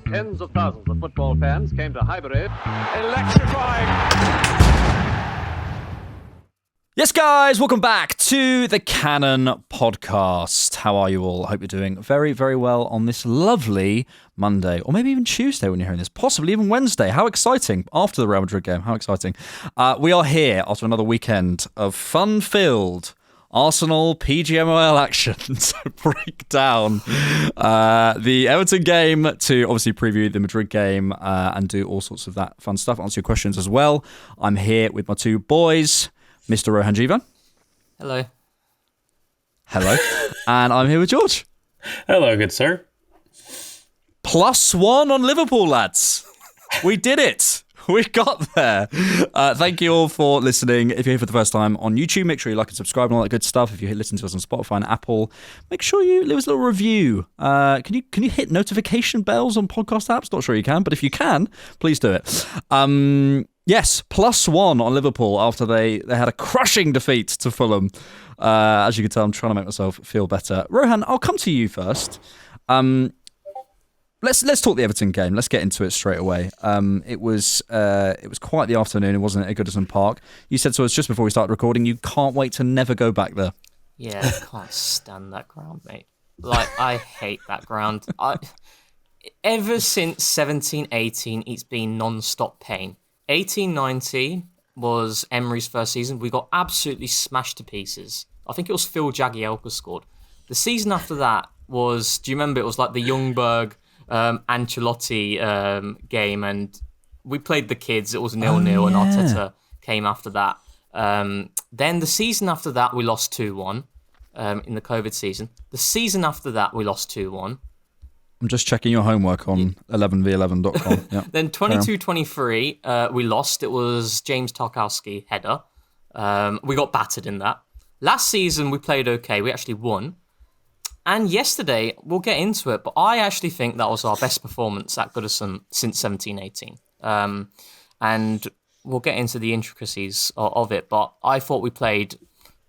Tens of thousands of football fans came to Highbury. Electrifying. Yes, guys, welcome back to the Cannon Podcast. How are you all? I hope you're doing very, very well on this lovely Monday, or maybe even Tuesday when you're hearing this, possibly even Wednesday. How exciting. After the Real Madrid game, how exciting. We are here after another weekend of fun-filled Arsenal PGMOL action to break down the Everton game, to obviously preview the Madrid game and do all sorts of that fun stuff, answer your questions as well. I'm here with my two boys, Mr. Rohan Jivan. Hello. Hello. And I'm here with George. Hello, good sir. +1 on Liverpool, lads. We did it. We got there. Thank you all for listening. If you're here for the first time on YouTube, make sure you like and subscribe and all that good stuff. If you listen to us on Spotify and Apple, make sure you leave us a little review. Can you hit notification bells on podcast apps? Not sure you can, but if you can, please do it. Yes, +1 on Liverpool after they had a crushing defeat to Fulham. As you can tell, I'm trying to make myself feel better. Rohan, I'll come to you first. Let's talk the Everton game. Let's get into it straight away. It was quite the afternoon, wasn't it, at Goodison Park? You said to us just before we started recording, you can't wait to never go back there. Yeah, I can't stand that ground, mate. Like, I hate that ground. Ever since 17-18, it's been non-stop pain. 18-19 was Emery's first season. We got absolutely smashed to pieces. I think it was Phil Jagielka scored. The season after that was, do you remember, it was like the Ljungberg Ancelotti game, and we played the kids. It was 0-0, and Arteta came after that. Then the season after that, we lost 2-1 in the COVID season. The season after that, we lost 2-1. I'm just checking your homework on 11v11.com. Yeah. Then 22-23, we lost. It was James Tarkowski header. We got battered in that. Last season, we played okay. We actually won. And yesterday, we'll get into it, but I actually think that was our best performance at Goodison since 17-18. And we'll get into the intricacies of it, but I thought we played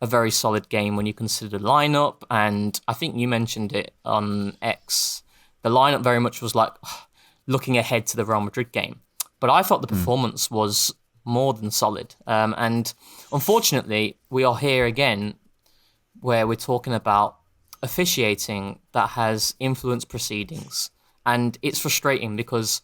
a very solid game when you consider the lineup, and I think you mentioned it on X. The lineup very much was like looking ahead to the Real Madrid game. But I thought the performance was more than solid. And unfortunately, we are here again where we're talking about officiating that has influenced proceedings. And it's frustrating because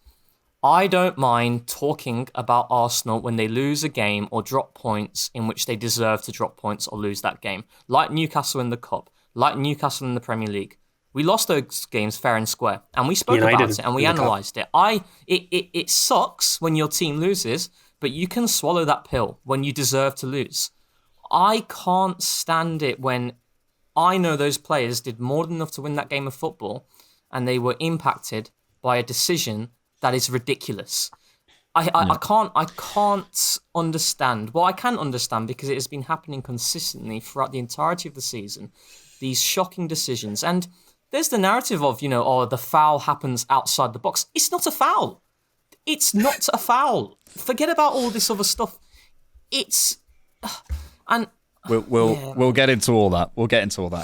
I don't mind talking about Arsenal when they lose a game or drop points in which they deserve to drop points or lose that game. Like Newcastle in the Cup, like Newcastle in the Premier League. We lost those games fair and square, and we spoke about it and we analysed it. It sucks when your team loses, but you can swallow that pill when you deserve to lose. I can't stand it when I know those players did more than enough to win that game of football, and they were impacted by a decision that is ridiculous. I can't understand. Well, I can understand because it has been happening consistently throughout the entirety of the season. These shocking decisions. And there's the narrative of, the foul happens outside the box. It's not a foul. It's not a foul. Forget about all this other stuff. We'll get into all that.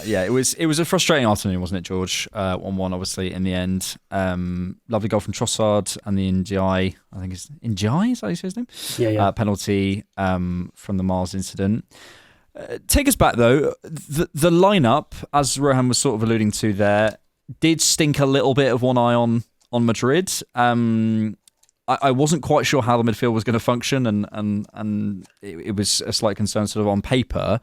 Yeah, it was a frustrating afternoon, wasn't it, George? 1-1, obviously, in the end. Lovely goal from Trossard and the Ndiaye. I think it's Ndiaye, is that how you say his name? Yeah. Penalty from the Mars incident. Take us back, though. The lineup, as Rohan was sort of alluding to there, did stink a little bit of one eye on Madrid. I wasn't quite sure how the midfield was going to function, and it was a slight concern sort of on paper.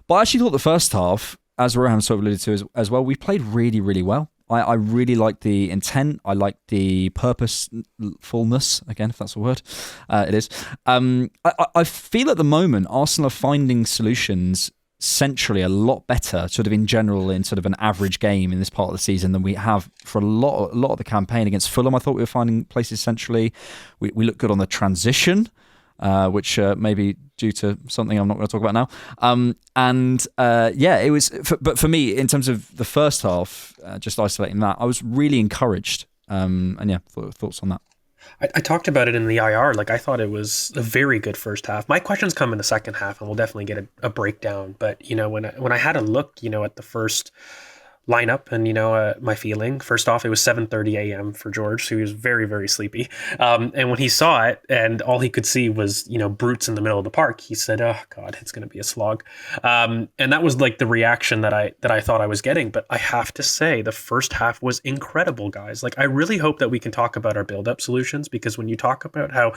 But I actually thought the first half, as Rohan sort of alluded to as well, we played really, really well. I really liked the intent. I liked the purposefulness, again, if that's a word. It is. I feel at the moment Arsenal are finding solutions centrally a lot better, sort of in general, in sort of an average game in this part of the season than we have for a lot of the campaign. Against Fulham, I thought we were finding places centrally. We looked good on the transition, which may be due to something I'm not going to talk about now. It was. But for me, in terms of the first half, just isolating that, I was really encouraged. Thoughts on that. I talked about it in the IR. Like, I thought it was a very good first half. My questions come in the second half, and we'll definitely get a breakdown. But when I had a look, at the first lineup and, my feeling. First off, it was 7:30 a.m. for George, so he was very, very sleepy. And when he saw it and all he could see was, brutes in the middle of the park, he said, "Oh God, it's going to be a slog." And that was like the reaction that I thought I was getting. But I have to say, the first half was incredible, guys. Like, I really hope that we can talk about our build-up solutions, because when you talk about how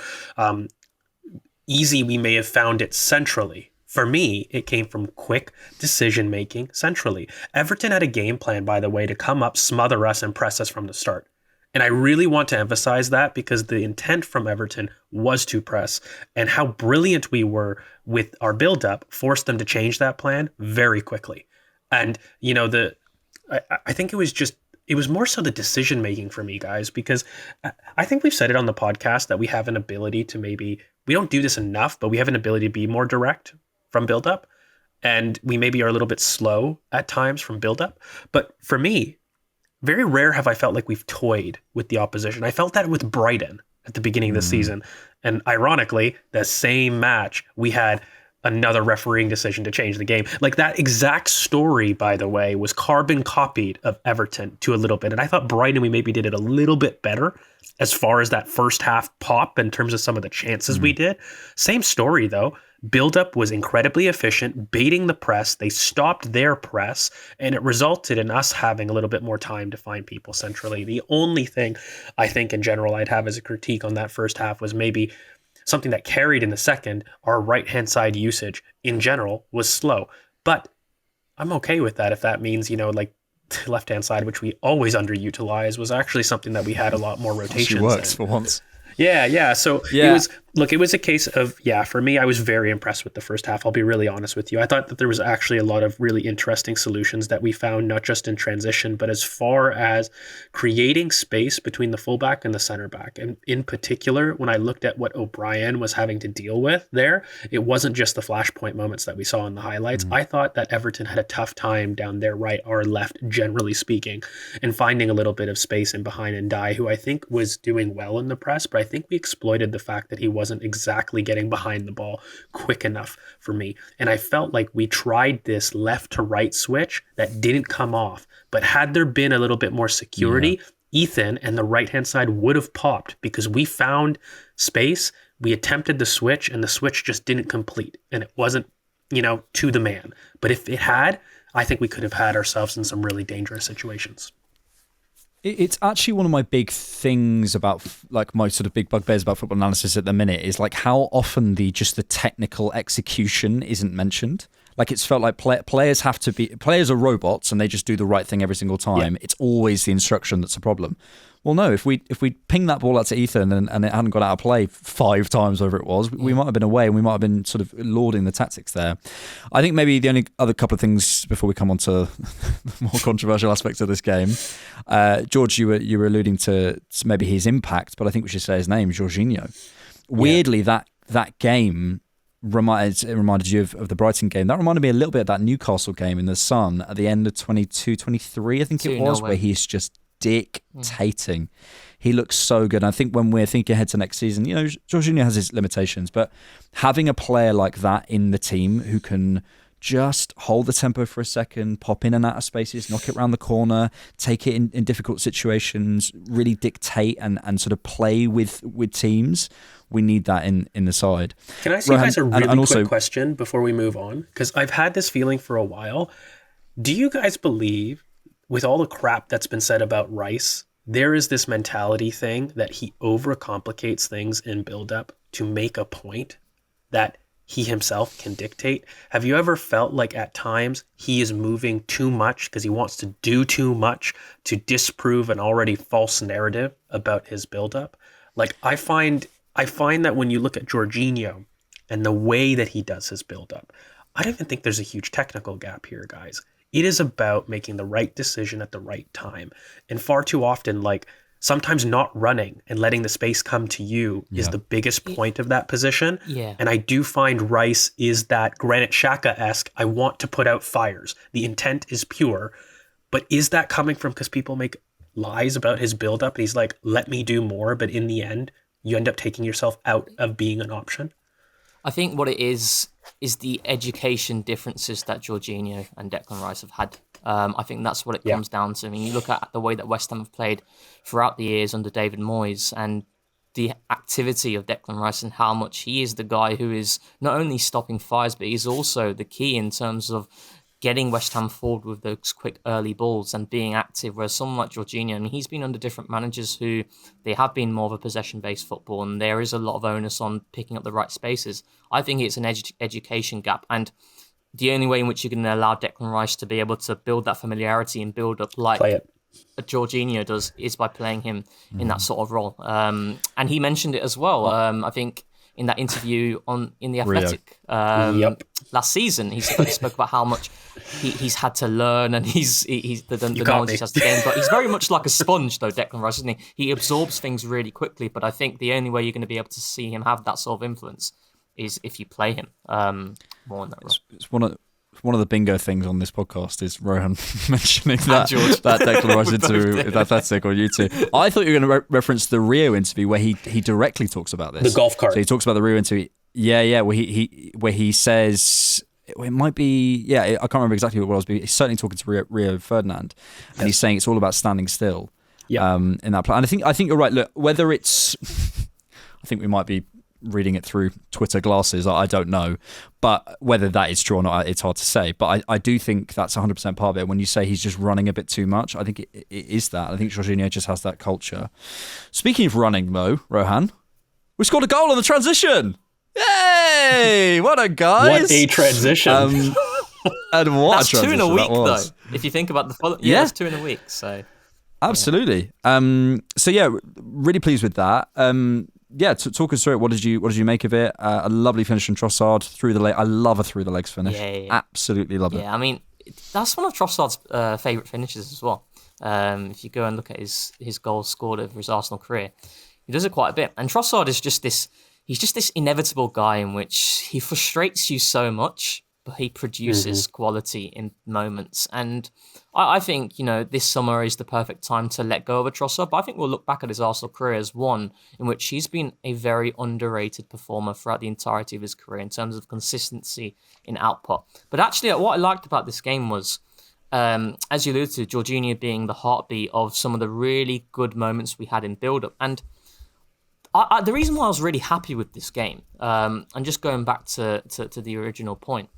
easy we may have found it centrally, for me, it came from quick decision-making centrally. Everton had a game plan, by the way, to come up, smother us, and press us from the start. And I really want to emphasize that, because the intent from Everton was to press, and how brilliant we were with our build-up forced them to change that plan very quickly. And, I think it was more so the decision-making for me, guys, because I think we've said it on the podcast that we have an ability to we don't do this enough, but we have an ability to be more direct from build-up, and we maybe are a little bit slow at times from build-up. But for me, very rare have I felt like we've toyed with the opposition. I felt that with Brighton at the beginning of the season, and ironically, the same match we had another refereeing decision to change the game. Like, that exact story, by the way, was carbon copied of Everton to a little bit, and I thought Brighton, we maybe did it a little bit better as far as that first half pop in terms of some of the chances we did. Same story though. Build-up was incredibly efficient, baiting the press. They stopped their press, and it resulted in us having a little bit more time to find people centrally. The only thing I think in general I'd have as a critique on that first half was maybe something that carried in the second. Our right-hand side usage in general was slow, but I'm okay with that if that means, like, the left-hand side, which we always underutilize, was actually something that we had a lot more rotations. She works for once. Yeah. So it was a case of, for me, I was very impressed with the first half. I'll be really honest with you. I thought that there was actually a lot of really interesting solutions that we found, not just in transition, but as far as creating space between the fullback and the center back. And in particular, when I looked at what O'Brien was having to deal with there, it wasn't just the flashpoint moments that we saw in the highlights. I thought that Everton had a tough time down their right or left, generally speaking, and finding a little bit of space in behind Ndai, who I think was doing well in the press, but I think we exploited the fact that he wasn't exactly getting behind the ball quick enough for me. And I felt like we tried this left to right switch that didn't come off. But had there been a little bit more security, Ethan and the right-hand side would have popped, because we found space, we attempted the switch, and the switch just didn't complete. And it wasn't, to the man. But if it had, I think we could have had ourselves in some really dangerous situations. It's actually one of my big things about, like, my sort of big bugbears about football analysis at the minute is, like, how often the technical execution isn't mentioned. Like, it's felt like players are robots and they just do the right thing every single time. Yeah. It's always the instruction that's a problem. Well, no, if we ping that ball out to Ethan and it hadn't got out of play 5 times, whatever it was, we might have been away and we might have been sort of lauding the tactics there. I think maybe the only other couple of things before we come on to the more controversial aspects of this game, George, you were alluding to maybe his impact, but I think we should say his name, Jorginho. Weirdly, that game reminded you of the Brighton game. That reminded me a little bit of that Newcastle game in the Sun at the end of 22-23, I think it was, where he's just dictating. He looks so good. I think when we're thinking ahead to next season, Jorginho has his limitations, but having a player like that in the team who can just hold the tempo for a second, pop in and out of spaces, knock it around the corner, take it in difficult situations, really dictate and sort of play with teams. We need that in the side. Can I ask you guys a really quick question before we move on? Because I've had this feeling for a while. Do you guys believe, with all the crap that's been said about Rice, there is this mentality thing that he overcomplicates things in build-up to make a point that he himself can dictate? Have you ever felt like at times he is moving too much because he wants to do too much to disprove an already false narrative about his build-up? Like, I find that when you look at Jorginho and the way that he does his build-up, I don't even think there's a huge technical gap here, guys. It is about making the right decision at the right time. And far too often, like, sometimes not running and letting the space come to you is the biggest point of that position. Yeah. And I do find Rice is that Granit Xhaka-esque, I want to put out fires. The intent is pure. But is that coming from because people make lies about his build-up? And he's like, let me do more. But in the end, you end up taking yourself out of being an option. I think what it is the education differences that Jorginho and Declan Rice have had I think that's what it comes down to. I mean, you look at the way that West Ham have played throughout the years under David Moyes and the activity of Declan Rice and how much he is the guy who is not only stopping fires, but he's also the key in terms of getting West Ham forward with those quick early balls and being active, whereas someone like Jorginho, I mean, he's been under different managers who they have been more of a possession-based football, and there is a lot of onus on picking up the right spaces. I think it's an education gap, and the only way in which you're going to allow Declan Rice to be able to build that familiarity and build up like Jorginho does is by playing him in that sort of role. And he mentioned it as well, I think, in that interview in The Athletic last season. He spoke about how much he's had to learn and he's the knowledge he has to gain. But he's very much like a sponge, though, Declan Rice, isn't he? He absorbs things really quickly. But I think the only way you're going to be able to see him have that sort of influence is if you play him more in that role. It's one of the bingo things on this podcast is Rohan mentioning that Declan Rice interview with Athletic on YouTube. I thought you were going to reference the Rio interview where he directly talks about this. The golf cart. So he talks about the Rio interview. Yeah, where he says it might be. Yeah, I can't remember exactly what it was, but he's certainly talking to Rio Ferdinand, and he's saying it's all about standing still. In that plan. And I think you're right. Look, whether it's, I think we might be reading it through Twitter glasses. I don't know, but whether that is true or not, it's hard to say. But I do think that's 100% part of it. When you say he's just running a bit too much, I think it is that. I think Jorginho just has that culture. Speaking of running, though, Rohan, we scored a goal on the transition. Yay! What a guys! What a transition! And what that's a transition 2 in a week, though. If you think about the following, it's 2 in a week. So absolutely. So yeah, really pleased with that. Talk us through it. What did you make of it? A lovely finish from Trossard through the leg. I love a through the legs finish. Absolutely love it. Yeah, I mean, that's one of Trossard's favourite finishes as well. If you go and look at his goals scored over his Arsenal career, he does it quite a bit. And Trossard is just this. He's just this inevitable guy in which he frustrates you so much, but he produces quality in moments. And I think, this summer is the perfect time to let go of a Trossard. But I think we'll look back at his Arsenal career as one in which he's been a very underrated performer throughout the entirety of his career in terms of consistency in output. But actually, what I liked about this game was, as you alluded to, Jorginho being the heartbeat of some of the really good moments we had in build-up. And the reason why I was really happy with this game, and just going back to the original point,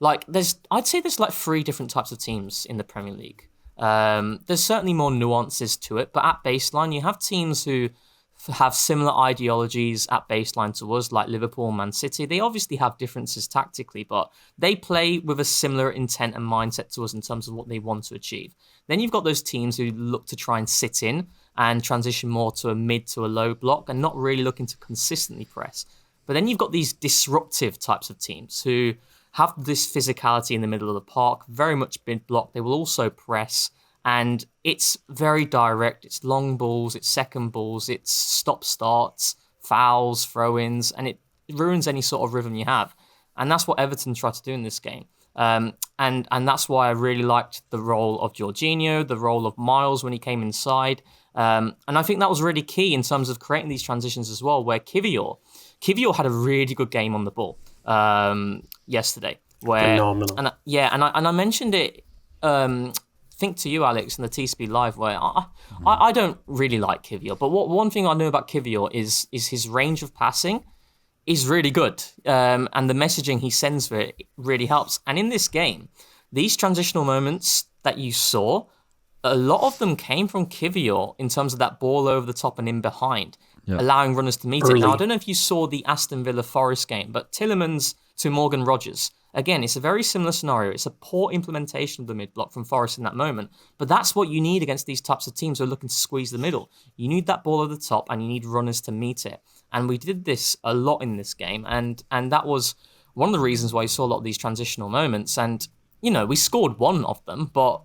I'd say there's 3 different types of teams in the Premier League. There's certainly more nuances to it, but at baseline, you have teams who have similar ideologies at baseline to us, like Liverpool and Man City. They obviously have differences tactically, but they play with a similar intent and mindset to us in terms of what they want to achieve. Then you've got those teams who look to try and sit in and transition more to a mid to a low block and not really looking to consistently press. But then you've got these disruptive types of teams who have this physicality in the middle of the park, very much mid block. They will also press, and it's very direct. It's long balls, it's second balls, it's stop-starts, fouls, throw-ins, and it ruins any sort of rhythm you have. And that's what Everton tried to do in this game. And that's why I really liked the role of Jorginho, the role of Miles when he came inside. And I think that was really key in terms of creating these transitions as well, where Kiwior had a really good game on the ball yesterday. Phenomenal. And I mentioned it, think to you, Alex, in the TSB Live, where I don't really like Kiwior, but one thing I know about Kiwior is his range of passing is really good, and the messaging he sends for it really helps. And in this game, these transitional moments that you saw, a lot of them came from Kiwior in terms of that ball over the top and in behind, allowing runners to meet it. Now, I don't know if you saw the Aston Villa Forest game, but Tielemans to Morgan Rogers, again, it's a very similar scenario. It's a poor implementation of the mid-block from Forest in that moment, but that's what you need against these types of teams who are looking to squeeze the middle. You need that ball over the top and you need runners to meet it. And we did this a lot in this game, and that was one of the reasons why you saw a lot of these transitional moments. And we scored one of them, but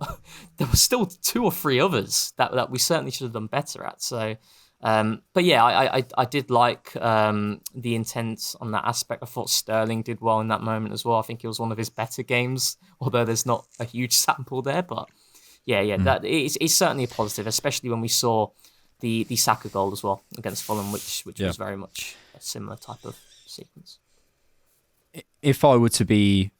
there were still 2 or 3 others that we certainly should have done better at. So, but yeah, I did like the intent on that aspect. I thought Sterling did well in that moment as well. I think it was one of his better games, although there's not a huge sample there. But that it's certainly a positive, especially when we saw the Saka goal as well against Fulham, which was very much a similar type of sequence. If I were to be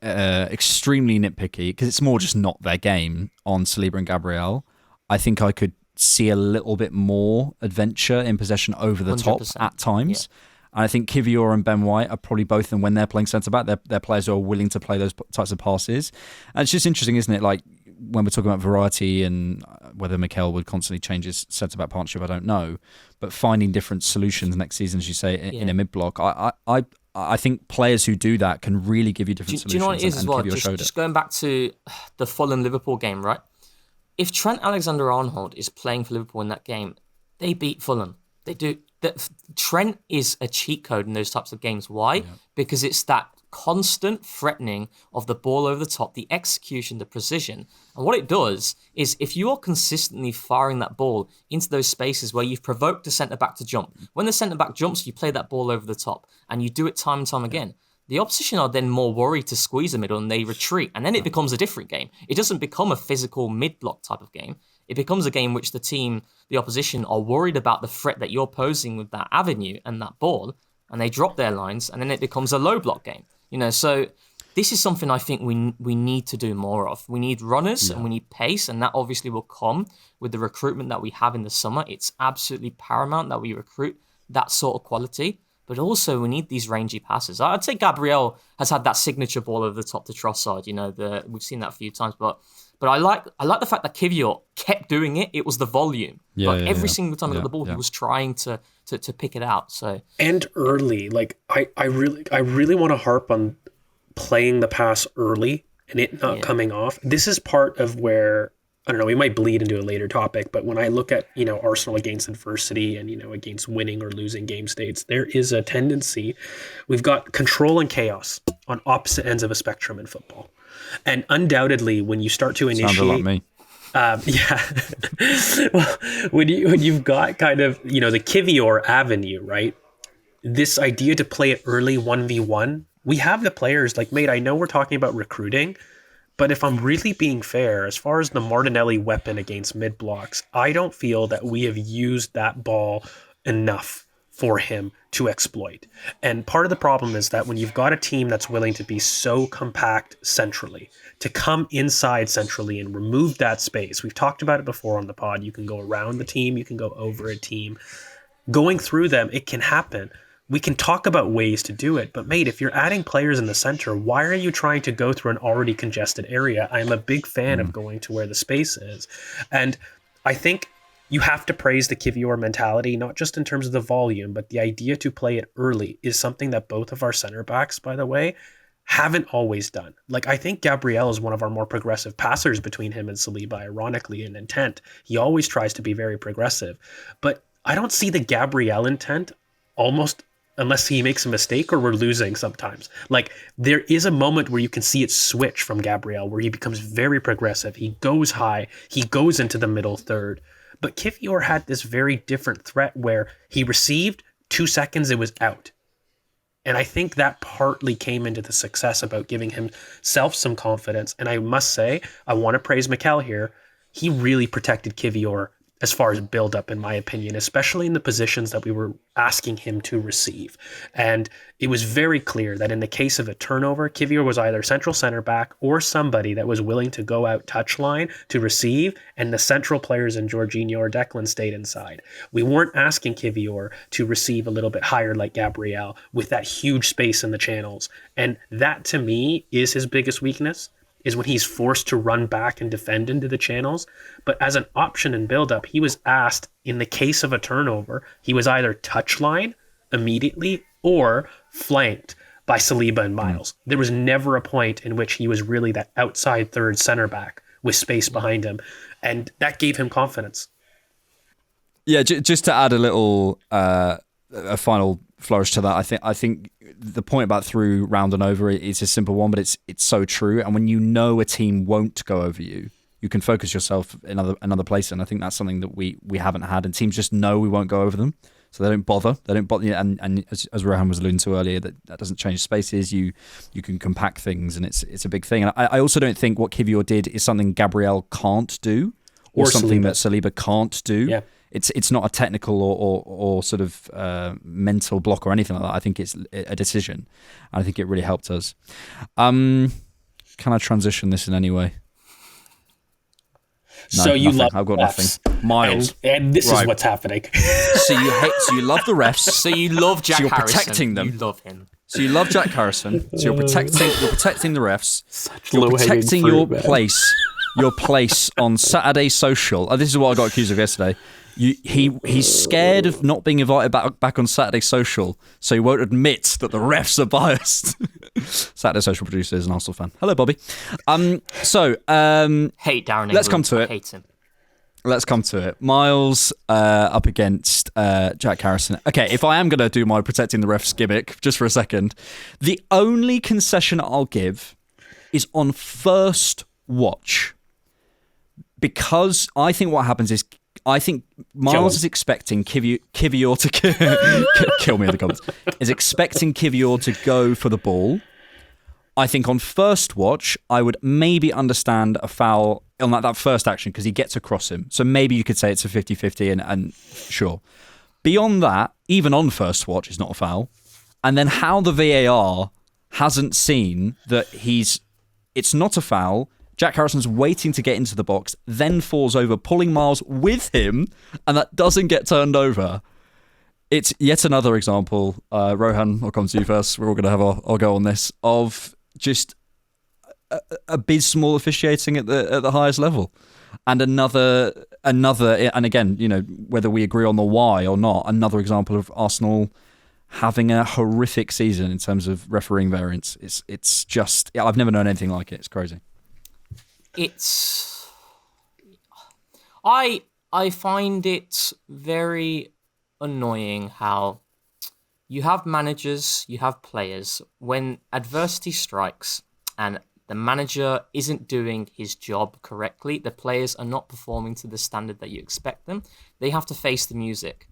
extremely nitpicky, because it's more just not their game on Saliba and Gabriel, I think I could see a little bit more adventure in possession over the top 100%. at times. Yeah. And I think Kivior and Ben White are probably both, and when they're playing centre-back, they're players who are willing to play those types of passes. And it's just interesting, isn't it? Like, when we're talking about variety and whether Mikel would constantly change his centre-back partnership, I don't know. But finding different solutions next season, as you say, in a mid-block, I think players who do that can really give you different solutions. Do you know what it is as well? Just going back to the Fulham-Liverpool game, right? If Trent Alexander-Arnold is playing for Liverpool in that game, they beat Fulham. They do. Trent is a cheat code in those types of games. Why? Yeah. Because it's that constant threatening of the ball over the top, the execution, the precision. And what it does is, if you are consistently firing that ball into those spaces where you've provoked the centre-back to jump, when the centre-back jumps, you play that ball over the top, and you do it time and time again. The opposition are then more worried to squeeze the middle, and they retreat. And then it becomes a different game. It doesn't become a physical mid-block type of game. It becomes a game which the opposition are worried about the threat that you're posing with that avenue and that ball, and they drop their lines, and then it becomes a low block game. So this is something I think we need to do more of. We need runners and we need pace, and that obviously will come with the recruitment that we have in the summer. It's absolutely paramount that we recruit that sort of quality, but also we need these rangy passes. I'd say Gabriel has had that signature ball over the top to Trossard. We've seen that a few times, but I like the fact that Kivior kept doing it. It was the volume. Every single time he got the ball, he was trying to pick it out. So, and early, like I really want to harp on playing the pass early and it not coming off. This is part of where, I don't know, we might bleed into a later topic, but when I look at, Arsenal against adversity and, against winning or losing game states, there is a tendency. We've got control and chaos on opposite ends of a spectrum in football. And undoubtedly, when you start to initiate... Sounded like me. Well, when you've got kind of, the Kivior avenue, right? This idea to play it early 1v1, we have the players, like, mate, I know we're talking about recruiting, but if I'm really being fair, as far as the Martinelli weapon against mid-blocks, I don't feel that we have used that ball enough for him to exploit. And part of the problem is that when you've got a team that's willing to be so compact centrally, to come inside centrally and remove that space, we've talked about it before on the pod, you can go around the team, you can go over a team. Going through them, it can happen. We can talk about ways to do it, but mate, if you're adding players in the center, why are you trying to go through an already congested area? I'm a big fan of going to where the space is. And I think you have to praise the Kivior mentality, not just in terms of the volume, but the idea to play it early is something that both of our center backs, by the way, haven't always done. Like, I think Gabriel is one of our more progressive passers between him and Saliba, ironically, in intent. He always tries to be very progressive, but I don't see the Gabriel intent almost unless he makes a mistake or we're losing sometimes. Like, there is a moment where you can see it switch from Gabriel, where he becomes very progressive. He goes high. He goes into the middle third. But Kivior had this very different threat where he received 2 seconds, it was out. And I think that partly came into the success about giving himself some confidence. And I must say, I want to praise Mikel here. He really protected Kivior as far as build-up, in my opinion, especially in the positions that we were asking him to receive. And it was very clear that in the case of a turnover, Kivior was either central center back or somebody that was willing to go out touchline to receive, and the central players in Jorginho or Declan stayed inside. We weren't asking Kivior to receive a little bit higher like Gabriel with that huge space in the channels. And that, to me, is his biggest weakness, is when he's forced to run back and defend into the channels. But as an option in build-up, he was asked, in the case of a turnover, he was either touchline immediately or flanked by Saliba and Miles. There was never a point in which he was really that outside third center back with space behind him. And that gave him confidence. Yeah, just to add a little, a final flourish to that, I think the point about through, round and over is a simple one, but it's so true. And when you know a team won't go over you, you can focus yourself in another place. And I think that's something that we haven't had. And teams just know we won't go over them, so they don't bother. And as Rohan was alluding to earlier, that doesn't change spaces. You can compact things, and it's a big thing. And I also don't think what Kivior did is something Gabriel can't do, or something that Saliba can't do. Yeah. it's not a technical or sort of mental block or anything like that. I think it's a decision, and I think it really helped us. Can I transition this in any way? No, so you nothing. love I've got refs, nothing. Miles, and this Right. is what's happening. so you love the refs. So you love Jack you're Harrison. protecting them. You love him. So you love Jack Harrison. So you're protecting the refs. Such You're low-hanging protecting fruit, your man. place on Saturday Social. This is what I got accused of yesterday. He's scared of not being invited back on Saturday Social, so he won't admit that the refs are biased. Saturday Social producer is an Arsenal fan. Hello, Bobby. Hate Darren. Let's come to it. Hate him. Let's come to it. Miles up against Jack Harrison. Okay, if I am going to do my protecting the refs gimmick, just for a second, the only concession I'll give is on first watch. Because I think what happens is, I think Miles is expecting Kivior to kill me in the comments. Is expecting Kivior to go for the ball. I think on first watch, I would maybe understand a foul on that first action because he gets across him. So maybe you could say it's a 50-50 and sure. Beyond that, even on first watch, it's not a foul. And then how the VAR hasn't seen that it's not a foul. Jack Harrison's waiting to get into the box, then falls over, pulling Miles with him, and that doesn't get turned over. It's yet another example. Rohan, I'll come to you first. We're all going to have our go on this, of just abysmal officiating at the highest level. And another, and again, whether we agree on the why or not, another example of Arsenal having a horrific season in terms of refereeing variance. It's just, I've never known anything like it. It's crazy. I find it very annoying how you have managers, you have players, when adversity strikes and the manager isn't doing his job correctly, the players are not performing to the standard that you expect them, they have to face the music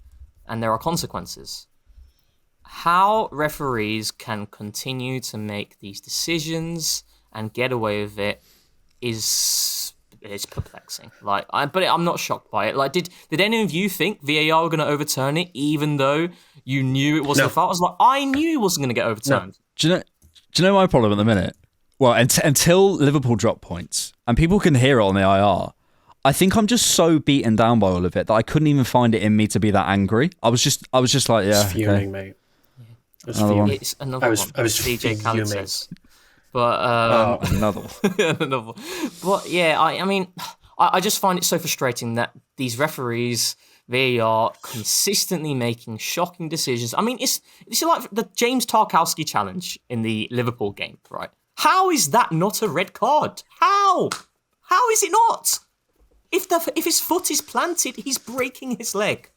and there are consequences. How referees can continue to make these decisions and get away with it is perplexing. But I'm not shocked by it. Did any of you think VAR were going to overturn it, even though you knew it wasn't a foul? I was I knew it wasn't going to get overturned. No. Do you know my problem at the minute? Well, until Liverpool drop points, and people can hear it on the IR, I think I'm just so beaten down by all of it that I couldn't even find it in me to be that angry. I was just like, yeah, it's fuming, okay. mate. Another one. It's another I was DJ Khaled fuming. says. But Another one. another one. But yeah, I mean, I just find it so frustrating that these referees, they are consistently making shocking decisions. I mean, it's like the James Tarkowski challenge in the Liverpool game, right? How is that not a red card? How is it not? If his foot is planted, he's breaking his leg.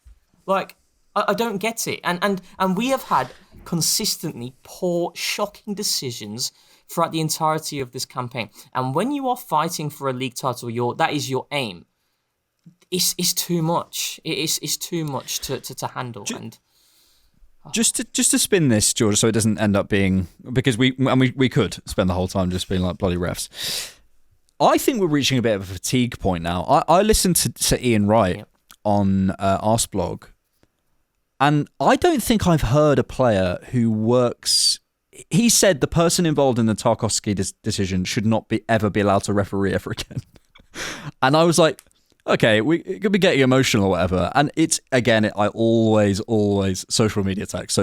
I don't get it. And we have had consistently poor, shocking decisions throughout the entirety of this campaign. And when you are fighting for a league title, that is your aim. It's too much. It's too much to handle. Just to spin this, George, so it doesn't end up being, because we could spend the whole time just being like bloody refs. I think we're reaching a bit of a fatigue point now. I listened to Ian Wright on Arsblog, and I don't think I've heard a player who works. He said the person involved in the Tarkowski decision should not ever be allowed to referee ever again. And I was like, okay, we could be getting emotional or whatever. And it's, again, I always social media attacks.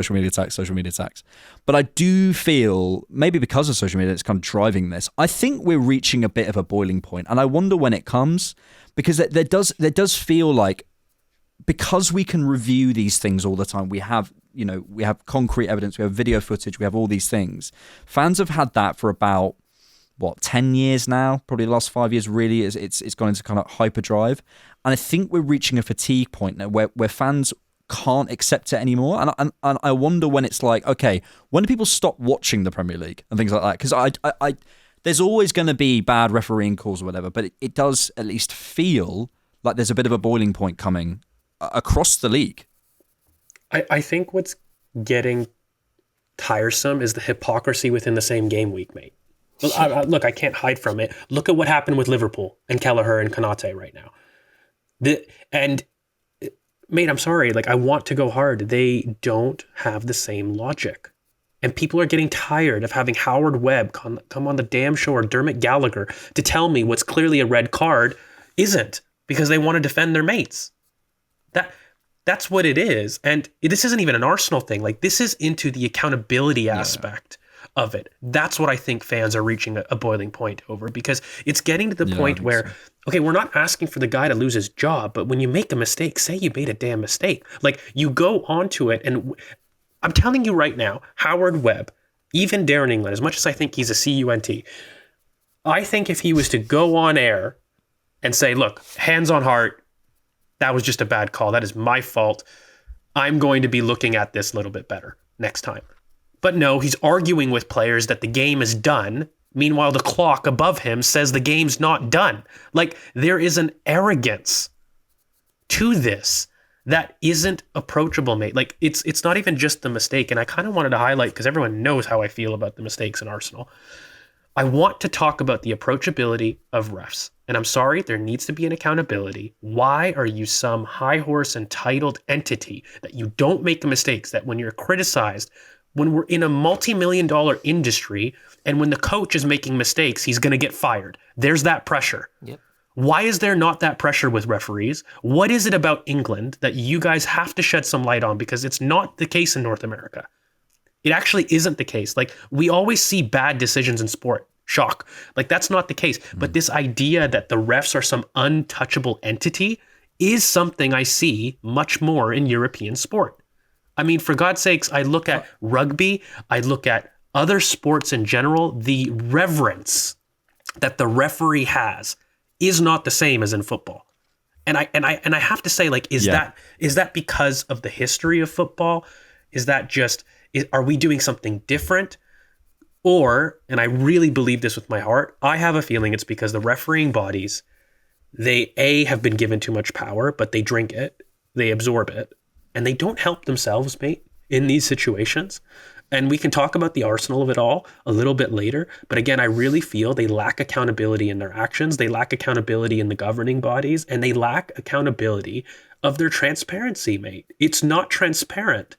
But I do feel, maybe because of social media, it's kind of driving this. I think we're reaching a bit of a boiling point, and I wonder when it comes, because there does feel like, because we can review these things all the time, we have concrete evidence, we have video footage, we have all these things. Fans have had that for about 10 years now, probably the last 5 years. Really, it's gone into kind of hyperdrive, and I think we're reaching a fatigue point now where fans can't accept it anymore. And I wonder when it's like, okay, when do people stop watching the Premier League and things like that? Because I there's always going to be bad refereeing calls or whatever, but it does at least feel like there's a bit of a boiling point coming across the league. I think what's getting tiresome is the hypocrisy within the same game week, mate. Look, I can't hide from it. Look at what happened with Liverpool and Kelleher and Konate right now. And mate, I'm sorry. Like, I want to go hard. They don't have the same logic. And people are getting tired of having Howard Webb come on the damn show, or Dermot Gallagher, to tell me what's clearly a red card isn't, because they want to defend their mates. That's what it is. And this isn't even an Arsenal thing. Like, this is into the accountability aspect of it. That's what I think fans are reaching a boiling point over, because it's getting to the point where, okay, we're not asking for the guy to lose his job, but when you make a mistake, say you made a damn mistake. Like, you go onto it, and I'm telling you right now, Howard Webb, even Darren England, as much as I think he's a CUNT, I think if he was to go on air and say, look, hands on heart, that was just a bad call. That is my fault. I'm going to be looking at this a little bit better next time. But no, he's arguing with players that the game is done. Meanwhile, the clock above him says the game's not done. Like, there is an arrogance to this that isn't approachable, mate. Like, it's not even just the mistake. And I kind of wanted to highlight, because everyone knows how I feel about the mistakes in Arsenal. I want to talk about the approachability of refs. And I'm sorry, there needs to be an accountability. Why are you some high horse entitled entity that you don't make the mistakes, that when you're criticized, when we're in a multi-million-dollar industry, and when the coach is making mistakes, he's going to get fired? There's that pressure. Yep. Why is there not that pressure with referees? What is it about England that you guys have to shed some light on? Because it's not the case in North America. It actually isn't the case. Like, we always see bad decisions in sport. Shock. Like, that's not the case. But this idea that the refs are some untouchable entity is something I see much more in European sport. I mean, for God's sakes, I look at rugby, I look at other sports in general, the reverence that the referee has is not the same as in football. And I have to say, like, is that because of the history of football? Is that just, are we doing something different? Or, and I really believe this with my heart, I have a feeling it's because the refereeing bodies, they have been given too much power, but they drink it, they absorb it, and they don't help themselves, mate, in these situations. And we can talk about the Arsenal of it all a little bit later. But again, I really feel they lack accountability in their actions. They lack accountability in the governing bodies, and they lack accountability of their transparency, mate. It's not transparent.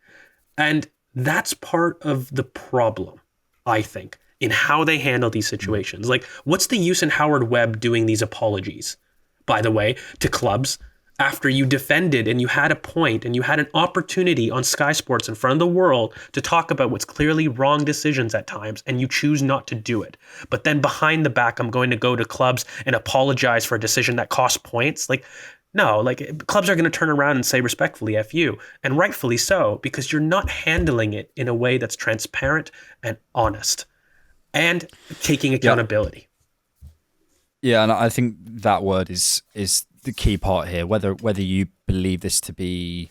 And that's part of the problem, I think, in how they handle these situations. Like, what's the use in Howard Webb doing these apologies, by the way, to clubs, after you defended and you had a point and you had an opportunity on Sky Sports in front of the world to talk about what's clearly wrong decisions at times, and you choose not to do it? But then behind the back, I'm going to go to clubs and apologize for a decision that cost points. Like, no, like, clubs are going to turn around and say respectfully, F you, and rightfully so, because you're not handling it in a way that's transparent and honest and taking accountability. Yeah, and I think that word is the key part here. Whether you believe this to be,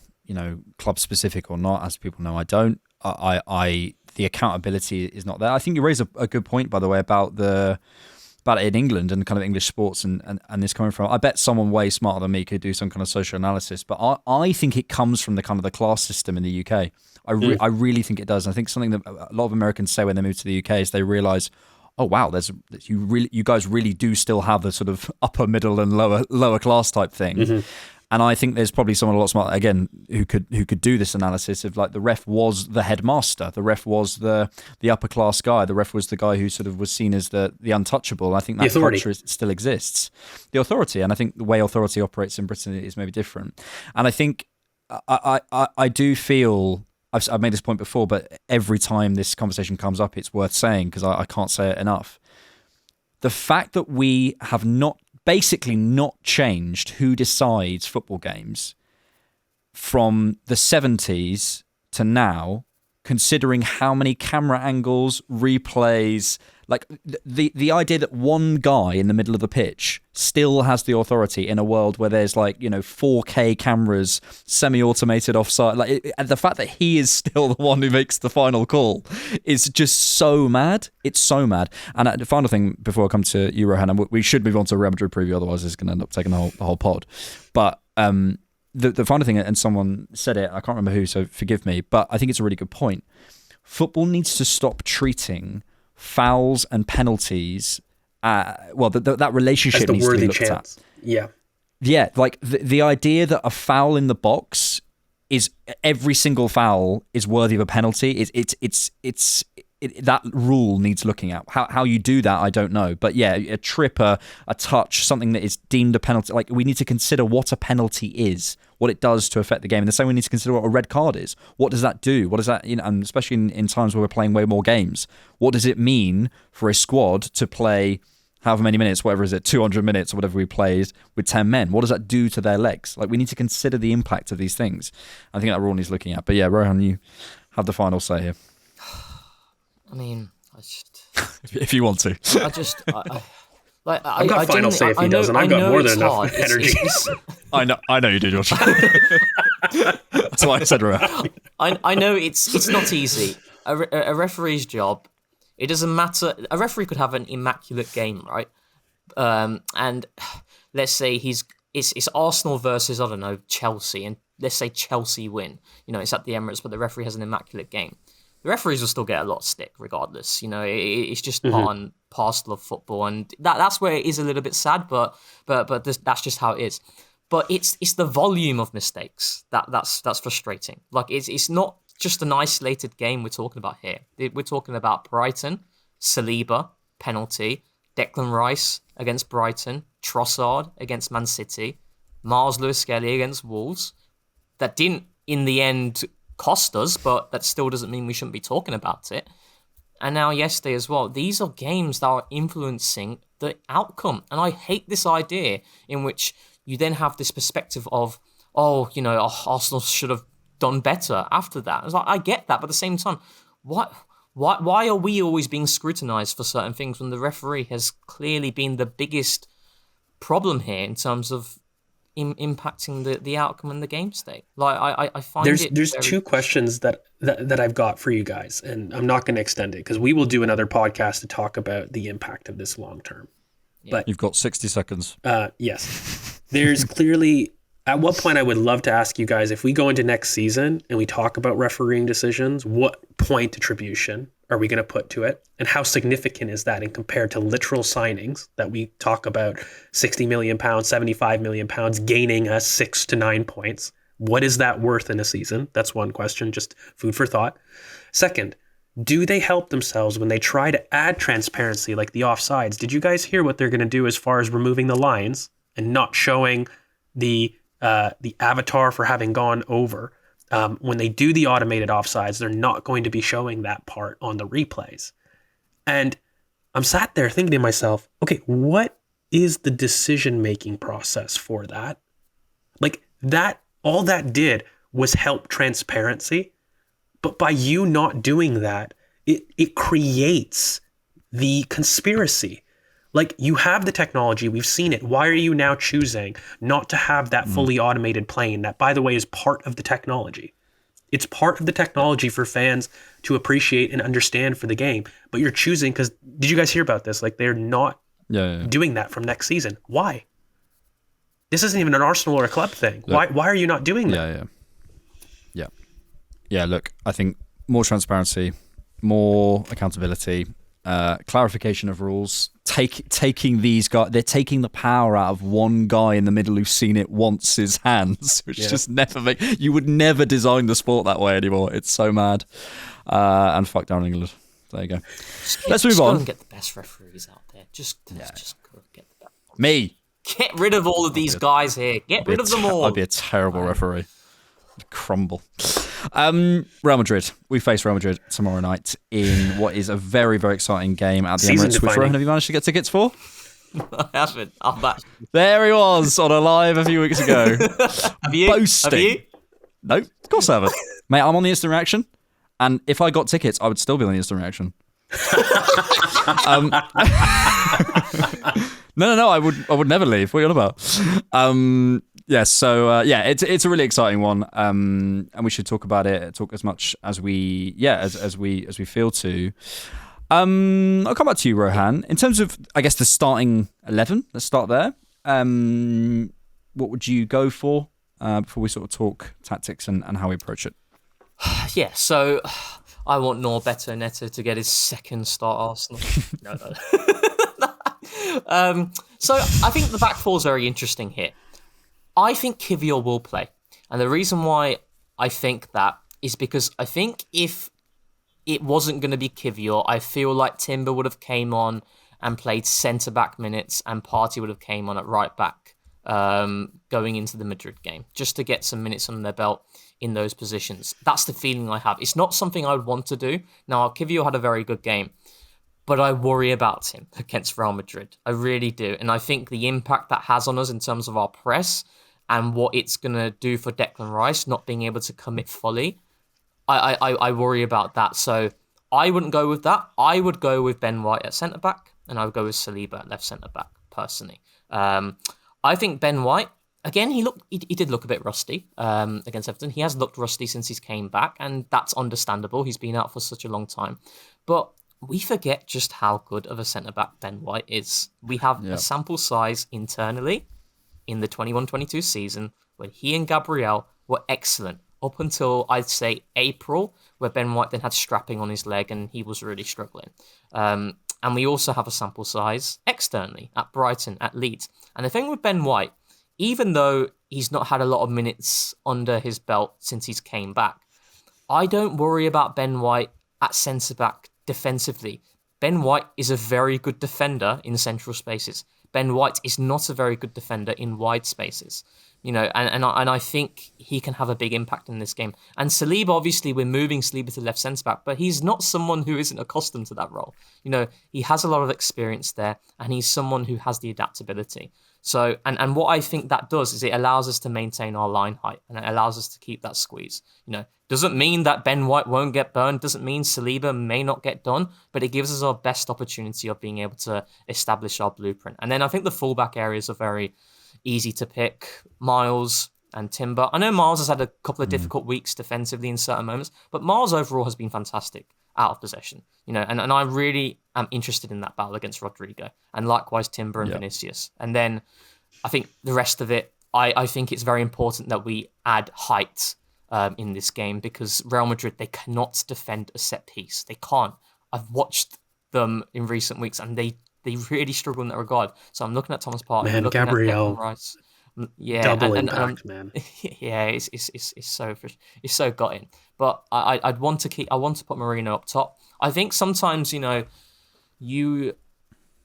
club specific or not, as people know, I don't. The accountability is not there. I think you raise a good point, by the way, about it in England and kind of English sports and this coming from. I bet someone way smarter than me could do some kind of social analysis, but I think it comes from the kind of the class system in the UK. I really think it does. I think something that a lot of Americans say when they move to the UK is they realise, oh wow, you guys really do still have the sort of upper middle and lower class type thing. Mm-hmm. And I think there's probably someone a lot smarter, again, who could do this analysis of, like, the ref was the headmaster, the ref was the upper class guy, the ref was the guy who sort of was seen as the untouchable. I think that culture still exists, the authority, and I think the way authority operates in Britain is maybe different. And I think I do feel. I've made this point before, but every time this conversation comes up, it's worth saying, because I can't say it enough. The fact that we have basically not changed who decides football games from the 70s to now, considering how many camera angles, replays, like the idea that one guy in the middle of the pitch still has the authority in a world where there's 4K cameras, semi-automated offside, the fact that he is still the one who makes the final call is just so mad. It's so mad. And the final thing before I come to you, Rohan, and we should move on to a Real Madrid preview, otherwise it's going to end up taking the whole pod. But the final thing, and someone said it, I can't remember who, so forgive me, but I think it's a really good point. Football needs to stop treating fouls and penalties, that relationship needs to be looked at. Yeah. Yeah, like the idea that a foul in the box is every single foul is worthy of a penalty. That rule needs looking at. How you do that, I don't know. But yeah, a trip, a touch, something that is deemed a penalty. Like, we need to consider what a penalty is, what it does to affect the game. And the same, we need to consider what a red card is. What does that do? What does that, and especially in times where we're playing way more games, what does it mean for a squad to play however many minutes, whatever is it, 200 minutes or whatever we played with 10 men? What does that do to their legs? Like, we need to consider the impact of these things. I think that rule needs looking at. But yeah, Rohan, you have the final say here. I mean, I just... if you want to. I've got final say if he doesn't. I've got more than enough energy. I know you do, George. That's why I said Rohan. I know it's not easy. A referee's job, it doesn't matter. A referee could have an immaculate game, right? And let's say it's Arsenal versus, I don't know, Chelsea, and let's say Chelsea win. It's at the Emirates, but the referee has an immaculate game. The referees will still get a lot of stick regardless. It's just part and parcel of football, and that's where it is a little bit sad. But that's just how it is. But it's the volume of mistakes that's frustrating. Like, it's not just an isolated game we're talking about here. We're talking about Brighton, Saliba penalty, Declan Rice against Brighton, Trossard against Man City, Miles Lewis-Skelly against Wolves. That didn't in the end cost us, but that still doesn't mean we shouldn't be talking about it. And now yesterday as well. These are games that are influencing the outcome. And I hate this idea in which you then have this perspective of, Arsenal should have done better after that. It's like, I get that, but at the same time, why are we always being scrutinized for certain things when the referee has clearly been the biggest problem here in terms of impacting the outcome and the game state? Like, I find there's two questions that I've got for you guys, and I'm not going to extend it because we will do another podcast to talk about the impact of this long term. Yeah. But you've got 60 seconds. Yes, there's clearly. At what point I would love to ask you guys, if we go into next season and we talk about refereeing decisions, what point attribution are we going to put to it? And how significant is that in compared to literal signings that we talk about, £60 million, £75 million, gaining us 6 to 9 points? What is that worth in a season? That's one question, just food for thought. Second, do they help themselves when they try to add transparency like the offsides? Did you guys hear what they're going to do as far as removing the lines and not showing the avatar for having gone over? When they do the automated offsides, they're not going to be showing that part on the replays. And I'm sat there thinking to myself, okay, what is the decision-making process for that? Like, that, all that did was help transparency. But by you not doing that, it creates the conspiracy. Like, you have the technology, we've seen it. Why are you now choosing not to have that fully automated plane that, by the way, is part of the technology? It's part of the technology for fans to appreciate and understand for the game. But you're choosing, because did you guys hear about this? Like, they're not doing that from next season. Why? This isn't even an Arsenal or a club thing. Look, why are you not doing that? Yeah, look, I think more transparency, more accountability, clarification of rules, taking these guys, they're taking the power out of one guy in the middle who's seen it once's hands, which just never you would never design the sport that way anymore. It's so mad. And fuck down England. There you go. Let's move on. Go and get the best referees out there. Just go get the best. Me. Get rid of all of these guys here. Get rid of them all. I'd be a terrible referee. I'd crumble. Real Madrid. We face Real Madrid tomorrow night in what is a very, very exciting game at the Emirates, which Rohan, have you managed to get tickets for? I haven't. I'm back. There he was on a live a few weeks ago. Have you? Boasting. Have you? No, of course I haven't. Mate, I'm on the instant reaction, and if I got tickets, I would still be on the instant reaction. No, I would never leave. What are you on about? It's a really exciting one, and we should talk about it. Talk as much as we feel to. I'll come back to you, Rohan. In terms of, I guess, the starting 11. Let's start there. What would you go for before we sort of talk tactics and how we approach it? Yeah, so I want Norberto Neto to get his second start at Arsenal. No. So I think the back four is very interesting here. I think Kivior will play. And the reason why I think that is because I think if it wasn't going to be Kivior, I feel like Timber would have came on and played centre-back minutes, and Partey would have came on at right-back going into the Madrid game, just to get some minutes on their belt in those positions. That's the feeling I have. It's not something I would want to do. Now, Kivior had a very good game, but I worry about him against Real Madrid. I really do. And I think the impact that has on us in terms of our press and what it's going to do for Declan Rice not being able to commit fully, I worry about that. So I wouldn't go with that. I would go with Ben White at centre-back, and I would go with Saliba at left centre-back, personally. I think Ben White, again, he did look a bit rusty against Everton. He has looked rusty since he's came back, and that's understandable. He's been out for such a long time. But we forget just how good of a centre-back Ben White is. We have a sample size internally in the 21-22 season where he and Gabriel were excellent up until, I'd say, April, where Ben White then had strapping on his leg and he was really struggling. And we also have a sample size externally at Brighton, at Leeds. And the thing with Ben White, even though he's not had a lot of minutes under his belt since he's came back, I don't worry about Ben White at centre-back defensively. Ben White is a very good defender in central spaces. Ben White is not a very good defender in wide spaces. You know, and I think he can have a big impact in this game. And Saliba, obviously, we're moving Saliba to left centre-back, but he's not someone who isn't accustomed to that role. You know, he has a lot of experience there, and he's someone who has the adaptability. So, and what I think that does is it allows us to maintain our line height, and it allows us to keep that squeeze. You know, doesn't mean that Ben White won't get burned, doesn't mean Saliba may not get done, but it gives us our best opportunity of being able to establish our blueprint. And then I think the fullback areas are very easy to pick. Miles and Timber. I know Miles has had a couple of difficult weeks defensively in certain moments, but Miles overall has been fantastic out of possession. You know, and I really am interested in that battle against Rodrigo, and likewise Timber and Vinicius. And then I think the rest of it, I think it's very important that we add height in this game, because Real Madrid, they cannot defend a set piece. They can't. I've watched them in recent weeks, and they really struggle in that regard. So I'm looking at Thomas Partey. Man, looking Gabriel. at Rice. Yeah, double impact, man. Yeah, it's so gutting. But I want to put Marino up top. I think sometimes, you know,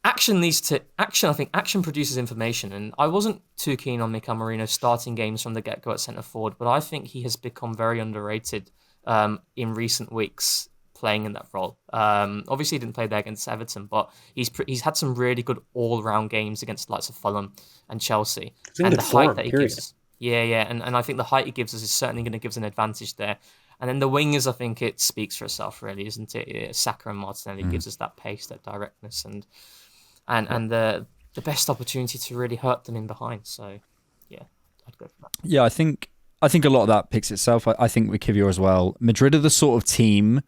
action leads to action. I think action produces information, and I wasn't too keen on Mikel Marino starting games from the get-go at centre forward, but I think he has become very underrated in recent weeks, playing in that role. Obviously, he didn't play there against Everton, but he's had some really good all-round games against the likes of Fulham and Chelsea. And the height that he gives us, and I think the height he gives us is certainly going to give us an advantage there. And then the wingers, I think it speaks for itself, really, isn't it? Saka and Martinelli gives us that pace, that directness, and the best opportunity to really hurt them in behind. So, yeah, I'd go for that. Yeah, I think a lot of that picks itself. I think with Kivior as well. Madrid are the sort of team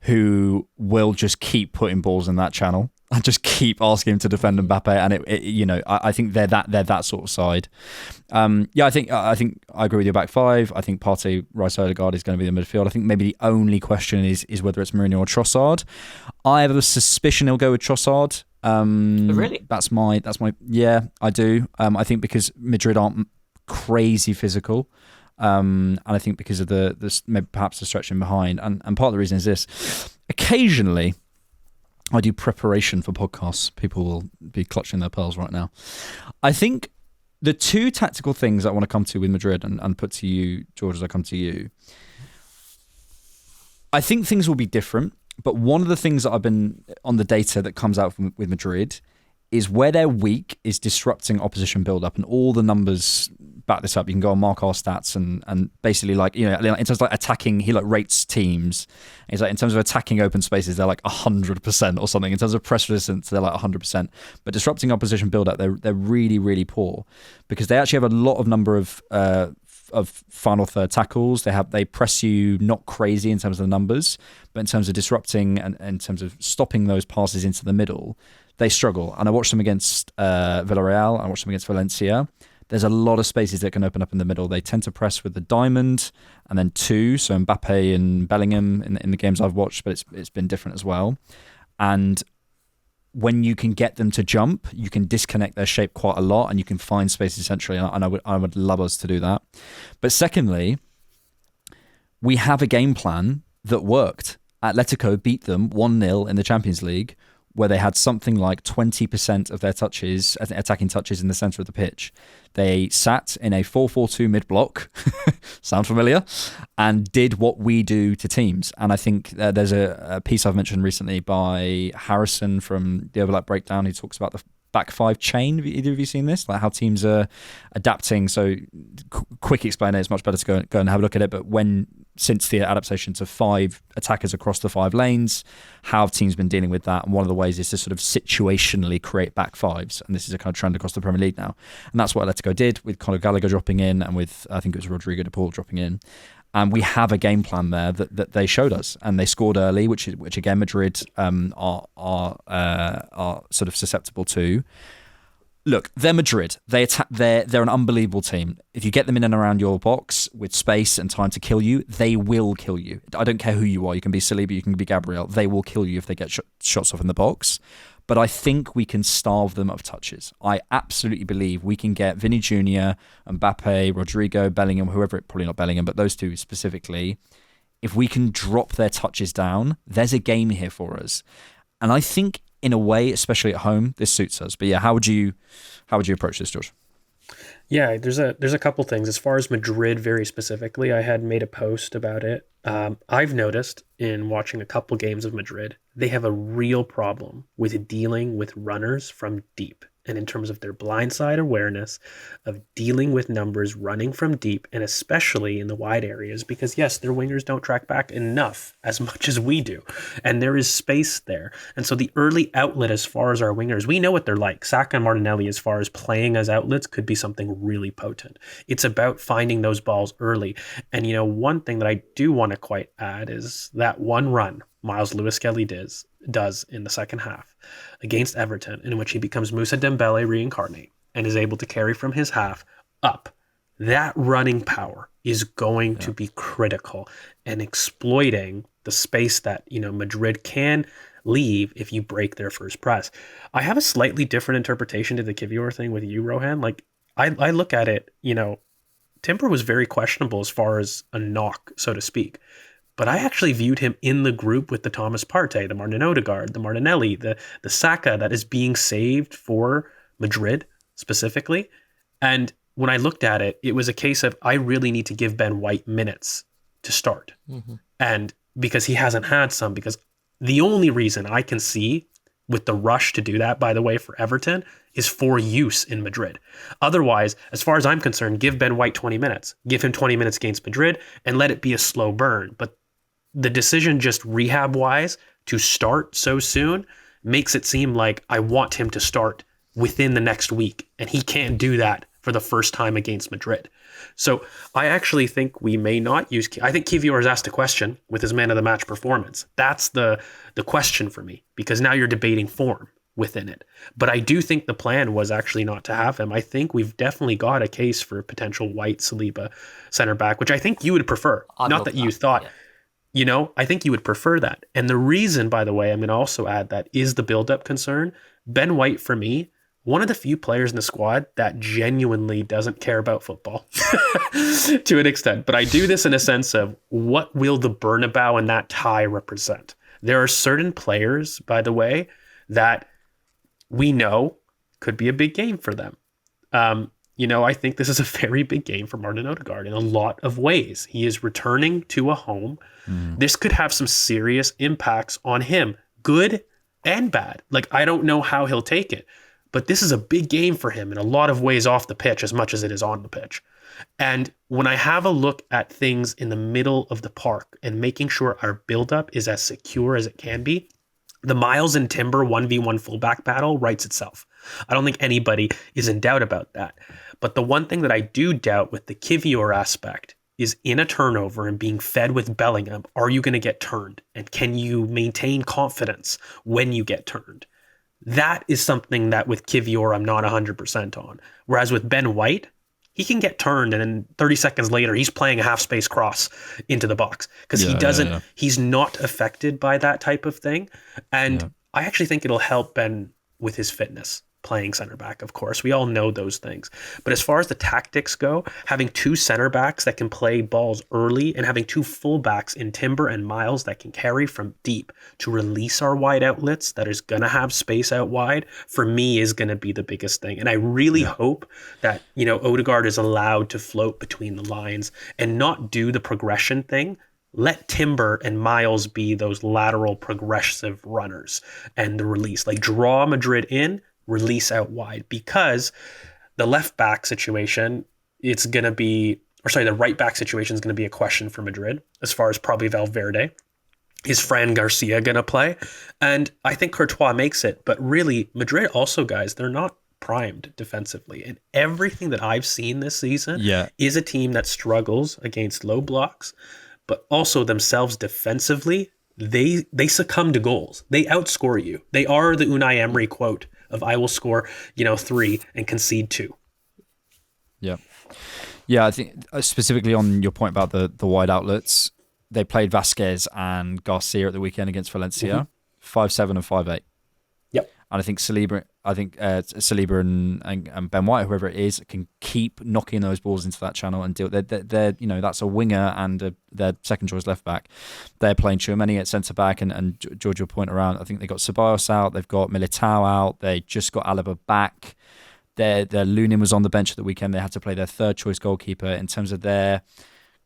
who will just keep putting balls in that channel and just keep asking him to defend Mbappe, and I think they're that sort of side. I think I agree with your back five. I think Partey, Rice, Odegaard is going to be the midfield. I think maybe the only question is whether it's Mourinho or Trossard. I have a suspicion he'll go with Trossard. Really? That's my yeah, I do. I think because Madrid aren't crazy physical. And I think because of the maybe perhaps the stretching behind, and part of the reason is this: occasionally I do preparation for podcasts. People will be clutching their pearls right now. I think the two tactical things I want to come to with Madrid and put to you, George, as I come to you. I think things will be different, but one of the things that I've been on the data that comes out with Madrid is where they're weak is disrupting opposition build-up, and all the numbers back this up. You can go on Mark R stats and basically, like, you know, in terms of like attacking, he like rates teams. He's like, in terms of attacking open spaces, they're like 100% or something. In terms of press resistance, they're like 100%. But disrupting opposition build-up, they're really, really poor, because they actually have a lot of number of final third tackles. They press you not crazy in terms of the numbers, but in terms of disrupting and in terms of stopping those passes into the middle, they struggle. And I watched them against Villarreal. I watched them against Valencia. There's a lot of spaces that can open up in the middle. They tend to press with the diamond and then two. So Mbappe and Bellingham in the games I've watched, but it's been different as well. And when you can get them to jump, you can disconnect their shape quite a lot, and you can find spaces centrally. And I would love us to do that. But secondly, we have a game plan that worked. Atletico beat them 1-0 in the Champions League, where they had something like 20% of their touches, attacking touches, in the centre of the pitch. They sat in a 4-4-2 mid-block, sound familiar, and did what we do to teams. And I think there's a piece I've mentioned recently by Harrison from the Overlap Breakdown, who talks about the back five chain. Have either of you seen this? Like how teams are adapting. So quick explainer, it's much better to go and have a look at it. But since the adaptation to 5 attackers across the 5 lanes, how have teams been dealing with that? And one of the ways is to sort of situationally create back fives. And this is a kind of trend across the Premier League now. And that's what Atletico did with Conor Gallagher dropping in and with, I think it was Rodrigo de Paul dropping in. And we have a game plan there that they showed us, and they scored early, which again Madrid are sort of susceptible to. Look, they're Madrid. They're an unbelievable team. If you get them in and around your box with space and time to kill you, they will kill you. I don't care who you are. You can be Saliba, you can be Gabriel. They will kill you if they get shots off in the box. But I think we can starve them of touches. I absolutely believe we can get Vinny Jr., Mbappe, Rodrigo, Bellingham, whoever, probably not Bellingham, but those two specifically. If we can drop their touches down, there's a game here for us. And I think in a way, especially at home, this suits us. But yeah, how would you approach this, George? Yeah, there's a couple things. As far as Madrid very specifically, I had made a post about it. I've noticed in watching a couple games of Madrid, they have a real problem with dealing with runners from deep. And in terms of their blindside awareness of dealing with numbers running from deep, and especially in the wide areas, because yes, their wingers don't track back enough as much as we do. And there is space there. And so the early outlet as far as our wingers, we know what they're like. Saka and Martinelli, as far as playing as outlets, could be something really potent. It's about finding those balls early. And one thing that I do want to quite add is that one run Miles Lewis-Skelly does in the second half against Everton, in which he becomes Moussa Dembele reincarnate and is able to carry from his half up. That running power is going to be critical, and exploiting the space that Madrid can leave if you break their first press. I have a slightly different interpretation to the Kivior thing with you, Rohan. Like I look at it, Timber was very questionable as far as a knock, so to speak. But I actually viewed him in the group with the Thomas Partey, the Martin Odegaard, the Martinelli, the Saka that is being saved for Madrid specifically. And when I looked at it, it was a case of I really need to give Ben White minutes to start. Mm-hmm. And because he hasn't had some, because the only reason I can see with the rush to do that, by the way, for Everton, is for use in Madrid. Otherwise, as far as I'm concerned, give Ben White 20 minutes. Give him 20 minutes against Madrid and let it be a slow burn. But the decision just rehab-wise to start so soon makes it seem like I want him to start within the next week, and he can't do that for the first time against Madrid. So I actually think we may not use... I think Kivior has asked a question with his man of the match performance. That's the question for me, because now you're debating form within it. But I do think the plan was actually not to have him. I think we've definitely got a case for a potential White Saliba center back, which I think you would prefer. Not that you thought... Yeah. I think you would prefer that. And the reason, by the way, I'm going to also add that is the build-up concern. Ben White, for me, one of the few players in the squad that genuinely doesn't care about football to an extent. But I do this in a sense of what will the Bernabeu and that tie represent? There are certain players, by the way, that we know could be a big game for them. I think this is a very big game for Martin Odegaard in a lot of ways. He is returning to a home. This could have some serious impacts on him, good and bad. Like, I don't know how he'll take it, but this is a big game for him in a lot of ways off the pitch as much as it is on the pitch. And when I have a look at things in the middle of the park and making sure our buildup is as secure as it can be, the Miles and Timber 1v1 fullback battle writes itself. I don't think anybody is in doubt about that. But the one thing that I do doubt with the Kivior aspect is in a turnover and being fed with Bellingham, are you going to get turned? And can you maintain confidence when you get turned? That is something that with Kivior I'm not 100% on. Whereas with Ben White, he can get turned and then 30 seconds later he's playing a half space cross into the box because he's not affected by that type of thing. And I actually think it'll help Ben with his fitness, playing center back, of course. We all know those things. But as far as the tactics go, having two center backs that can play balls early and having two full backs in Timber and Miles that can carry from deep to release our wide outlets that is going to have space out wide, for me is going to be the biggest thing. And I really hope that, Odegaard is allowed to float between the lines and not do the progression thing. Let Timber and Miles be those lateral progressive runners and the release. Like draw Madrid in, release out wide, because the left back situation, the right back situation is going to be a question for Madrid as far as probably Valverde. Is Fran Garcia going to play? And I think Courtois makes it, but really Madrid also, guys, they're not primed defensively. And everything that I've seen this season is a team that struggles against low blocks, but also themselves defensively, they succumb to goals. They outscore you. They are the Unai Emery quote of I will score, 3 and concede 2. Yeah. Yeah, I think specifically on your point about the wide outlets, they played Vasquez and Garcia at the weekend against Valencia, 5-7 and 5-8. Yep. And I think Saliba and Ben White, whoever it is, can keep knocking those balls into that channel and deal. They're that's a winger and their second choice left back. They're playing Tchouaméni at centre back, and George, your point around, I think they got Ceballos out, they've got Militao out, they just got Alaba back. Their Lunin was on the bench at the weekend. They had to play their third choice goalkeeper. In terms of their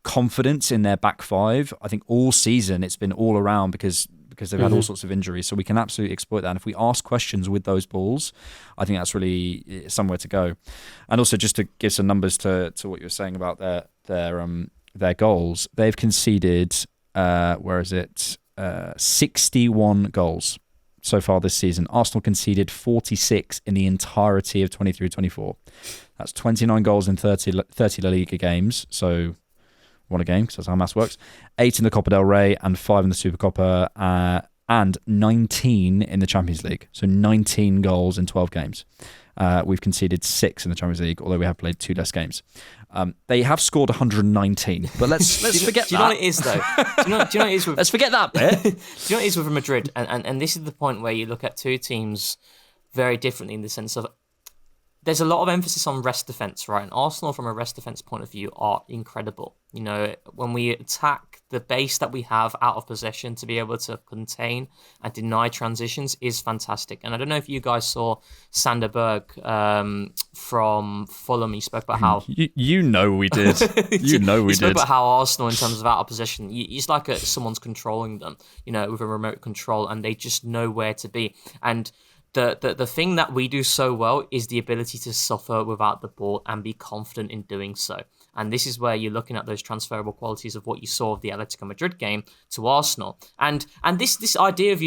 confidence in their back five, I think all season it's been all around because they've had all sorts of injuries. So we can absolutely exploit that. And if we ask questions with those balls, I think that's really somewhere to go. And also just to give some numbers to what you were saying about their goals, they've conceded 61 goals so far this season. Arsenal conceded 46 in the entirety of 23-24. That's 29 goals in 30 La Liga games. So won a game, because that's how maths works. 8 in the Copa del Rey and 5 in the Supercopa, and 19 in the Champions League. So 19 goals in 12 games. We've conceded 6 in the Champions League, although we have played 2 less games. They have scored 119, but let's forget that. Do you know what it is, though? Do you know what it is with... Let's forget that bit. Do you know what it is with Madrid? And this is the point where you look at two teams very differently in the sense of there's a lot of emphasis on rest defense, right? And Arsenal, from a rest defense point of view, are incredible. When we attack the base that we have out of possession to be able to contain and deny transitions is fantastic. And I don't know if you guys saw Sander Berg from Fulham. He spoke about how... You know we did. He spoke about how Arsenal, in terms of out of possession, it's like someone's controlling them, with a remote control, and they just know where to be. And the thing that we do so well is the ability to suffer without the ball and be confident in doing so. And this is where you're looking at those transferable qualities of what you saw of the Atletico Madrid game to Arsenal. And this idea of,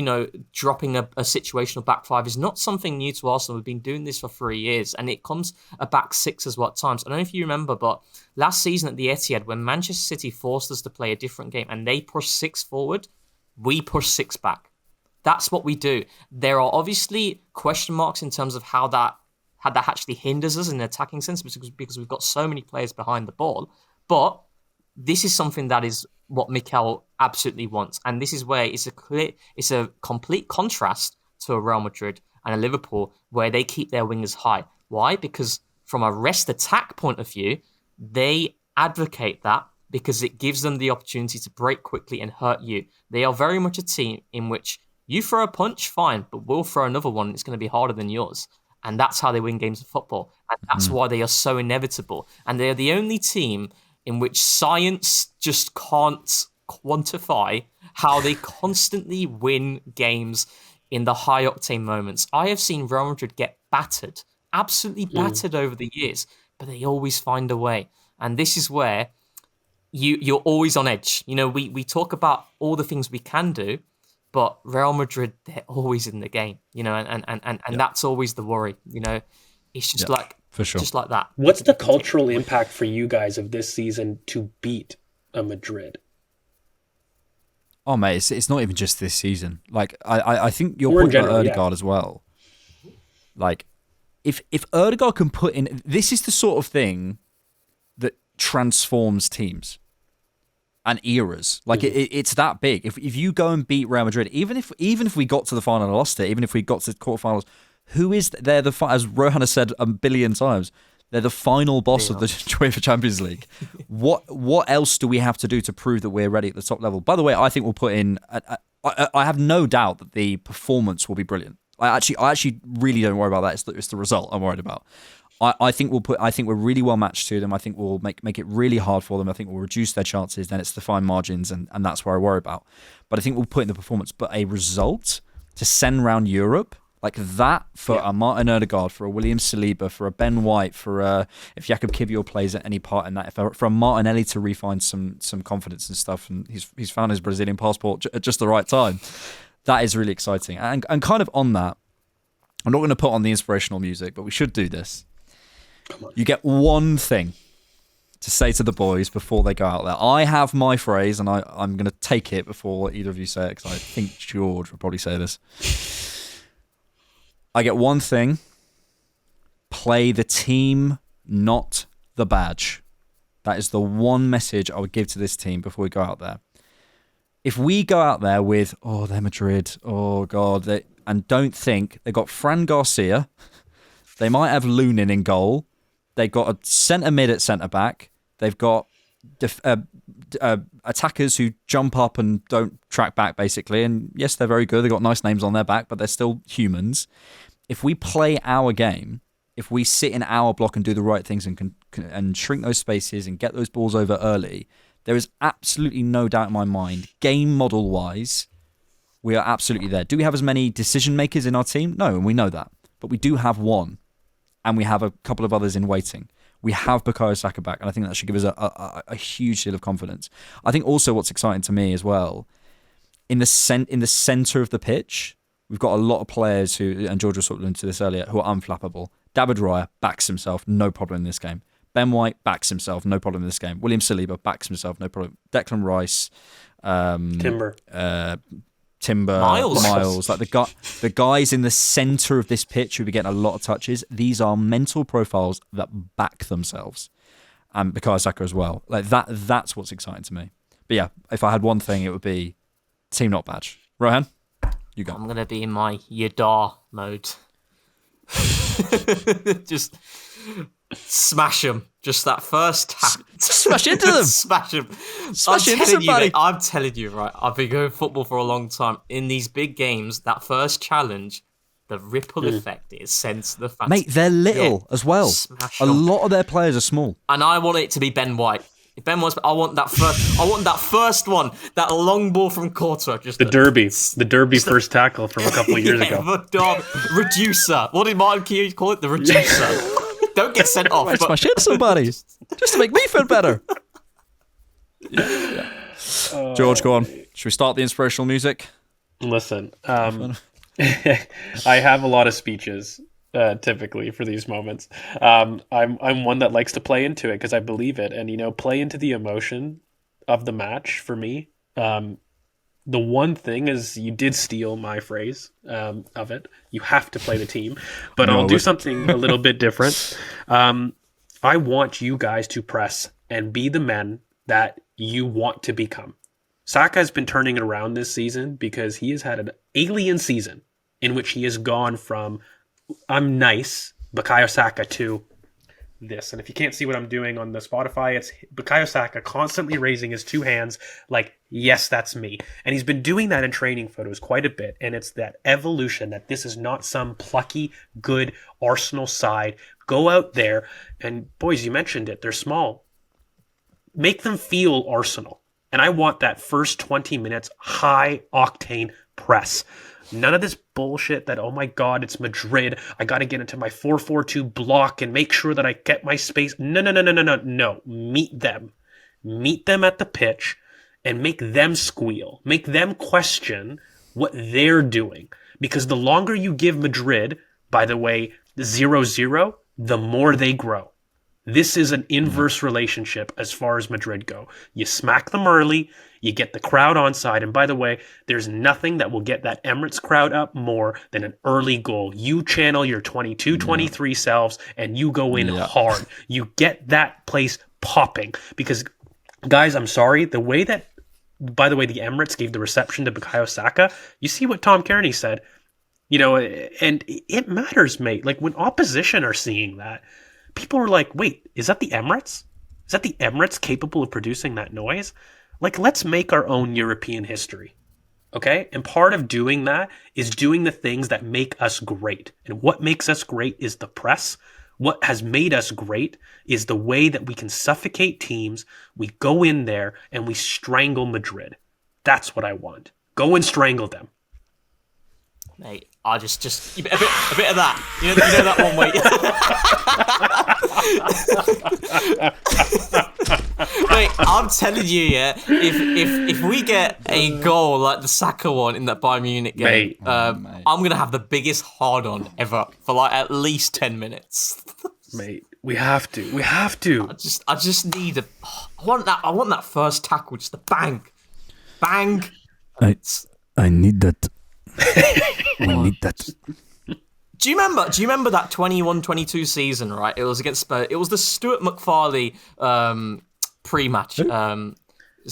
dropping a situational back five is not something new to Arsenal. We've been doing this for 3 years, and it comes a back six as well at times. I don't know if you remember, but last season at the Etihad, when Manchester City forced us to play a different game and they pushed 6 forward, we pushed 6 back. That's what we do. There are obviously question marks in terms of how that actually hinders us in an attacking sense because we've got so many players behind the ball. But this is something that is what Mikel absolutely wants. And this is where it's a complete contrast to a Real Madrid and a Liverpool where they keep their wingers high. Why? Because from a rest attack point of view, they advocate that because it gives them the opportunity to break quickly and hurt you. They are very much a team in which you throw a punch, fine, but we'll throw another one and it's going to be harder than yours. And that's how they win games of football. And that's why they are so inevitable. And they are the only team in which science just can't quantify how they constantly win games in the high-octane moments. I have seen Real Madrid get battered, absolutely battered over the years, but they always find a way. And this is where you're always on edge. We talk about all the things we can do, but Real Madrid, they're always in the game, and that's always the worry, It's just for sure. Just like that. What's the cultural impact for you guys of this season to beat a Madrid? Oh, mate, it's not even just this season. Like, I think your Or in point general, about Ødegaard as well. Like, if Ødegaard can put in... This is the sort of thing that transforms teams. and eras. Like it's that big. If you go and beat Real Madrid, even if we got to the final and lost it, even if we got to the quarterfinals, they're as Rohan has said a billion times, they're the final boss of the UEFA Champions League. What else do we have to do to prove that we're ready at the top level? By the way, I think we'll put in. I have no doubt that the performance will be brilliant. I actually really don't worry about that. It's the result I'm worried about. I think we're really well matched to them. I think we'll make it really hard for them. I think we'll reduce their chances. Then it's the fine margins, and that's where I worry about. But I think we'll put in the performance. But a result to send round Europe like that for a Martin Odegaard, for a William Saliba, for a Ben White, for if Jakub Kiwior plays at any part in that, for a Martinelli to refine some confidence and stuff, and he's found his Brazilian passport at just the right time. That is really exciting. And kind of on that, I'm not going to put on the inspirational music, but we should do this. You get one thing to say to the boys before they go out there. I have my phrase, and I'm going to take it before either of you say it, because I think George will probably say this. I get one thing. Play the team, not the badge. That is the one message I would give to this team before we go out there. If we go out there with, they're Madrid, oh God, and don't think, they've got Fran Garcia, they might have Lunin in goal, they've got a centre mid at centre back, they've got attackers who jump up and don't track back, basically, and yes, they're very good, they've got nice names on their back, but they're still humans. If we play our game, if we sit in our block and do the right things and shrink those spaces and get those balls over early, there is absolutely no doubt in my mind, game model-wise, we are absolutely there. Do we have as many decision makers in our team? No, and we know that. But we do have one, and we have a couple of others in waiting. We have Bukayo Saka back, and I think that should give us a huge deal of confidence. I think also what's exciting to me as well, in the centre of the pitch, we've got a lot of players who, and George was talking into this earlier, who are unflappable. David Raya backs himself, no problem in this game. Ben White backs himself, no problem in this game. William Saliba backs himself, no problem. Declan Rice, Timber, Miles, like the guys in the centre of this pitch who be getting a lot of touches. These are mental profiles that back themselves, and Bukayo Saka as well. Like that's what's exciting to me. But yeah, if I had one thing, it would be team not badge. Rohan, you go. I'm gonna be in my Yadar mode. Just smash them. Just that first tap. Smash into them. Smash them. Smash into somebody. I'm telling you, right, I've been going football for a long time. In these big games, that first challenge, the ripple effect it sends to the fans. Mate, they're little as well. Smash a lot of their players are small. And I want it to be Ben White. If Ben White's, I want that first one, that long ball from Courtois. Just the Derby first tackle from a couple of years ago. Reducer. What did Martin Keown call it? The reducer. Don't get sent off. Smash into somebody, just to make me feel better. Yeah. George, go on. Should we start the inspirational music? Listen, I have a lot of speeches typically for these moments. I'm one that likes to play into it because I believe it, and play into the emotion of the match for me. The one thing is you did steal my phrase of it. You have to play the team. But I'll do something a little bit different. I want you guys to press and be the men that you want to become. Saka has been turning it around this season because he has had an alien season in which he has gone from I'm nice, Bukayo Saka, to this. And if you can't see what I'm doing on the Spotify, it's Bukayo Saka constantly raising his two hands like, yes, that's me. And he's been doing that in training photos quite a bit. And it's that evolution that this is not some plucky, good Arsenal side. Go out there and, boys, you mentioned it, they're small. Make them feel Arsenal. And I want that first 20 minutes high octane press. None of this bullshit that, oh my God, it's Madrid. I got to get into my 4-4-2 block and make sure that I get my space. No. Meet them. Meet them at the pitch and make them squeal. Make them question what they're doing. Because the longer you give Madrid, by the way, 0-0, the more they grow. This is an inverse relationship as far as Madrid go. You smack them early, you get the crowd on side, and by the way, there's nothing that will get that Emirates crowd up more than an early goal. You channel your 22, 23 selves, and you go in hard. You get that place popping, because Guys, I'm sorry. The way that, by the way, the Emirates gave the reception to Bukayo Saka, you see what Tom Kearney said, and it matters, mate. Like, when opposition are seeing that, people are like, wait, is that the Emirates? Is that the Emirates capable of producing that noise? Like, let's make our own European history. Okay? And part of doing that is doing the things that make us great. And what makes us great is the press. What has made us great is the way that we can suffocate teams. We go in there and we strangle Madrid. That's what I want. Go and strangle them. Mate, I just a bit of that. You know that one way. Mate, I'm telling you, yeah. If we get a goal like the Saka one in that Bayern Munich game, Mate. I'm gonna have the biggest hard on ever for like at least 10 minutes. Mate, we have to. We have to. I just need I want that first tackle, just the bang. I need that. I need that. Do you remember that 21-22 season, right? It was against Spurs. It was the Stuart McFarlane pre-match. Is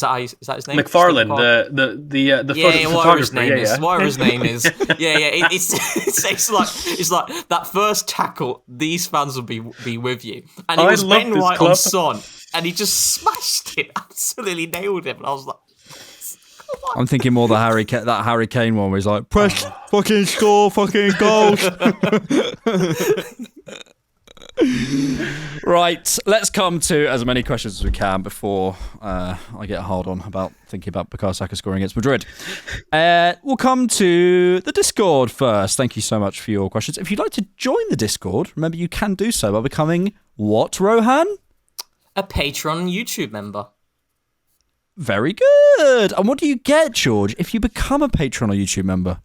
that his name? McFarlane, the photographer. Whatever his name is. It's like that first tackle. These fans will be with you. And it was Ben White on Son, and he just smashed it, absolutely nailed him. And I was like, I'm thinking more that Harry Kane one where he's like, press, fucking score, fucking goals. Right, let's come to as many questions as we can before I get hard on about thinking about Bukayo Saka scoring against Madrid. We'll come to the Discord first. Thank you so much for your questions. If you'd like to join the Discord, remember you can do so by becoming what, Rohan? a Patreon YouTube member. Very good. And what do you get, George, if you become a Patreon or YouTube member?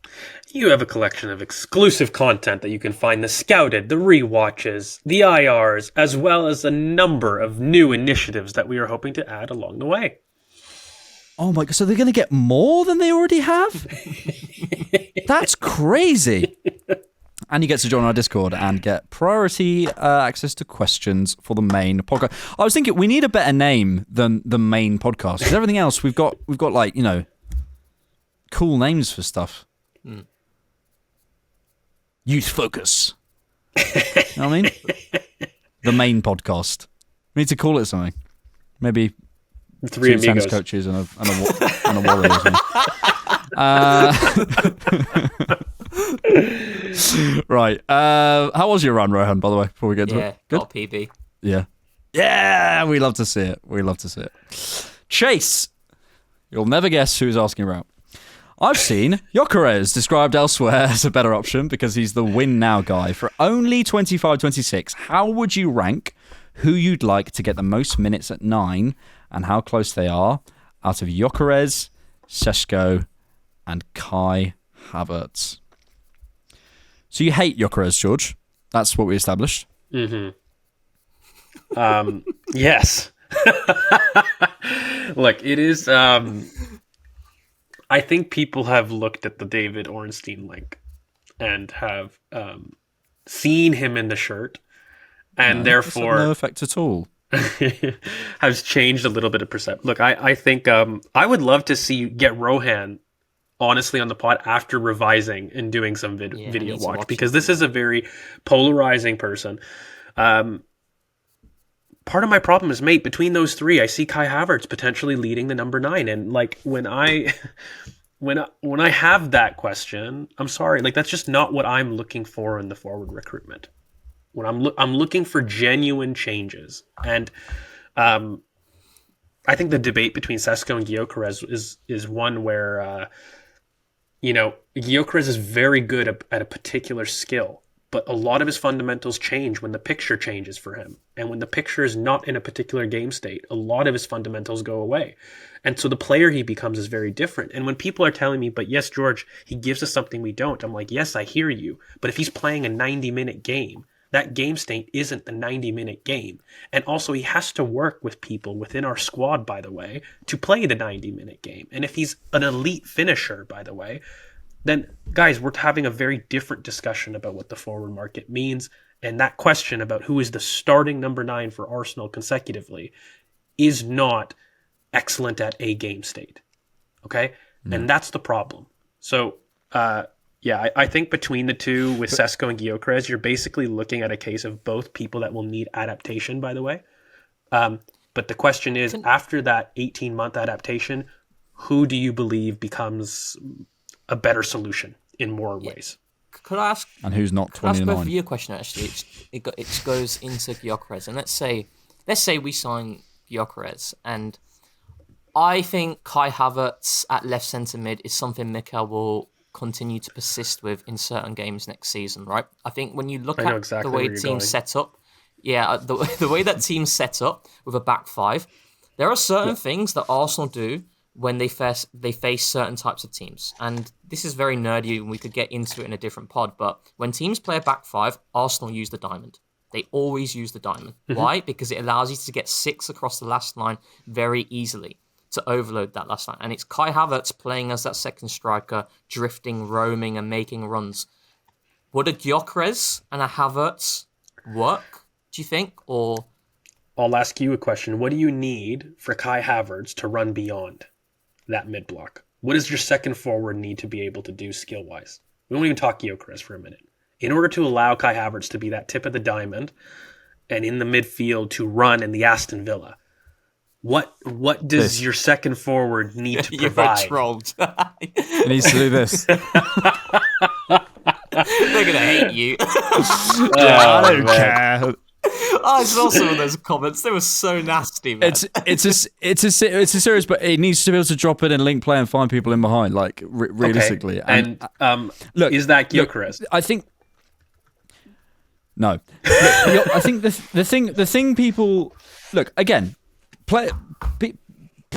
You have a collection of exclusive content that you can find, the Scouted, the Rewatches, the IRs, as well as a number of new initiatives that we are hoping to add along the way. Oh my God, so they're going to get more than they already have? That's crazy. And you get to join our Discord and get priority access to questions for the main podcast. I was thinking we need a better name than the main podcast, because everything else we've got like, you know, cool names for stuff. Youth Focus. You know what I mean? The main podcast. We need to call it something. Maybe Three two amigos. tennis coaches and a warrior or something. Right. How was your run, Rohan, by the way, before we get to it? Good? Got a PB. Yeah. Yeah, we love to see it. We love to see it. Chase. You'll never guess who is asking about. I've seen Gyökeres described elsewhere as a better option because he's the win now guy. For only 25-26, how would you rank who you'd like to get the most minutes at 9 and how close they are out of Gyökeres, Šeško, and Kai Havertz? So you hate Gyökeres, George. That's what we established. Mm-hmm. Yes. Look, it is... I think people have looked at the David Ornstein link and have seen him in the shirt, and therefore... no effect at all. has changed a little bit of perception. Look, I think I would love to get Rohan honestly on the pod after revising and doing some video watch, because this is a very polarizing person. Part of my problem is, mate, between those three, I see Kai Havertz potentially leading the number 9, and like when I have that question, I'm sorry, like that's just not what I'm looking for in the forward recruitment. When I'm looking for genuine changes, and I think the debate between Šeško and Gyökeres is one where Gyökeres is very good at a particular skill, but a lot of his fundamentals change when the picture changes for him, and when the picture is not in a particular game state, a lot of his fundamentals go away, and so the player he becomes is very different. And when people are telling me, but yes, George, he gives us something we don't, I'm like, yes, I hear you, but if he's playing a 90-minute game, that game state isn't the 90-minute game. And also he has to work with people within our squad, by the way, to play the 90-minute game. And if he's an elite finisher, by the way, then guys, we're having a very different discussion about what the forward market means. And that question about who is the starting number 9 for Arsenal consecutively is not excellent at a game state. Okay? And that's the problem. So, I think between the two, with Sesko and Gyökeres, you're basically looking at a case of both people that will need adaptation, by the way. But the question is, after that 18-month adaptation, who do you believe becomes a better solution in more ways? Could I ask? And who's not 29? Could I ask both of you a question, actually? It goes into Gyökeres. And let's say we sign Gyökeres, and I think Kai Havertz at left centre mid is something Mikel will continue to persist with in certain games next season, right? I think when you look at exactly the way teams set up, the way that team's set up with a back five, there are certain things that Arsenal do when they face certain types of teams. And this is very nerdy, and we could get into it in a different pod, but when teams play a back five, Arsenal use the diamond. They always use the diamond. Why? Because it allows you to get 6 across the last line very easily, to overload that last line. And it's Kai Havertz playing as that second striker, drifting, roaming, and making runs. Would a Gyökeres and a Havertz work, do you think? Or I'll ask you a question. What do you need for Kai Havertz to run beyond that mid block? What does your second forward need to be able to do skill-wise? We won't even talk Gyökeres for a minute. In order to allow Kai Havertz to be that tip of the diamond and in the midfield to run in the Aston Villa, what does your second forward need to provide? You're trolled. He needs to do this. They're going to hate you. I don't care. I saw some of those comments. They were so nasty, man. It's a serious, but it needs to be able to drop in and link play and find people in behind, like realistically. Okay. And look, is that Gyökeres? I think no. Look, I think the thing people look again.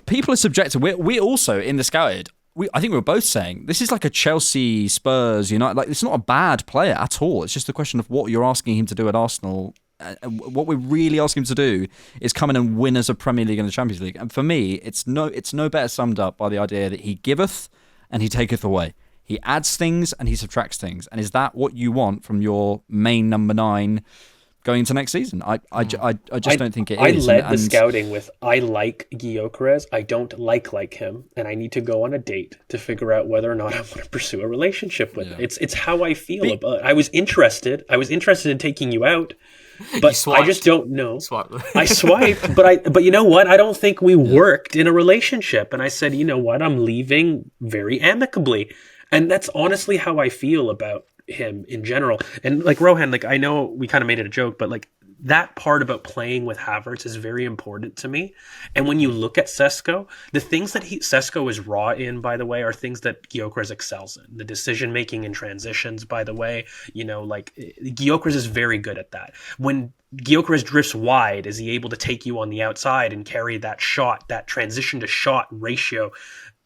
People are subjective. We also in the scouted. I think we were both saying this is like a Chelsea, Spurs, United. Like it's not a bad player at all. It's just a question of what you're asking him to do at Arsenal. What we're really asking him to do is come in and win as a Premier League and a Champions League. And for me, it's no better summed up by the idea that he giveth and he taketh away. He adds things and he subtracts things. And is that what you want from your main number 9 going into next season? I just don't think it is. I led the scouting with, I like Gyökeres, I don't like him, and I need to go on a date to figure out whether or not I want to pursue a relationship with him. It's how I feel about it. I was interested in taking you out, but I just don't know. I swiped, but you know what? I don't think we worked in a relationship. And I said, you know what? I'm leaving very amicably. And that's honestly how I feel about him in general. And like Rohan, like I know we kind of made it a joke, but like that part about playing with Havertz is very important to me. And when you look at Sesko, the things that Sesko is raw in, by the way, are things that Gyökeres excels in. The decision making and transitions, by the way, like Gyökeres is very good at that. When Gyökeres drifts wide, is he able to take you on the outside and carry that shot, that transition to shot ratio?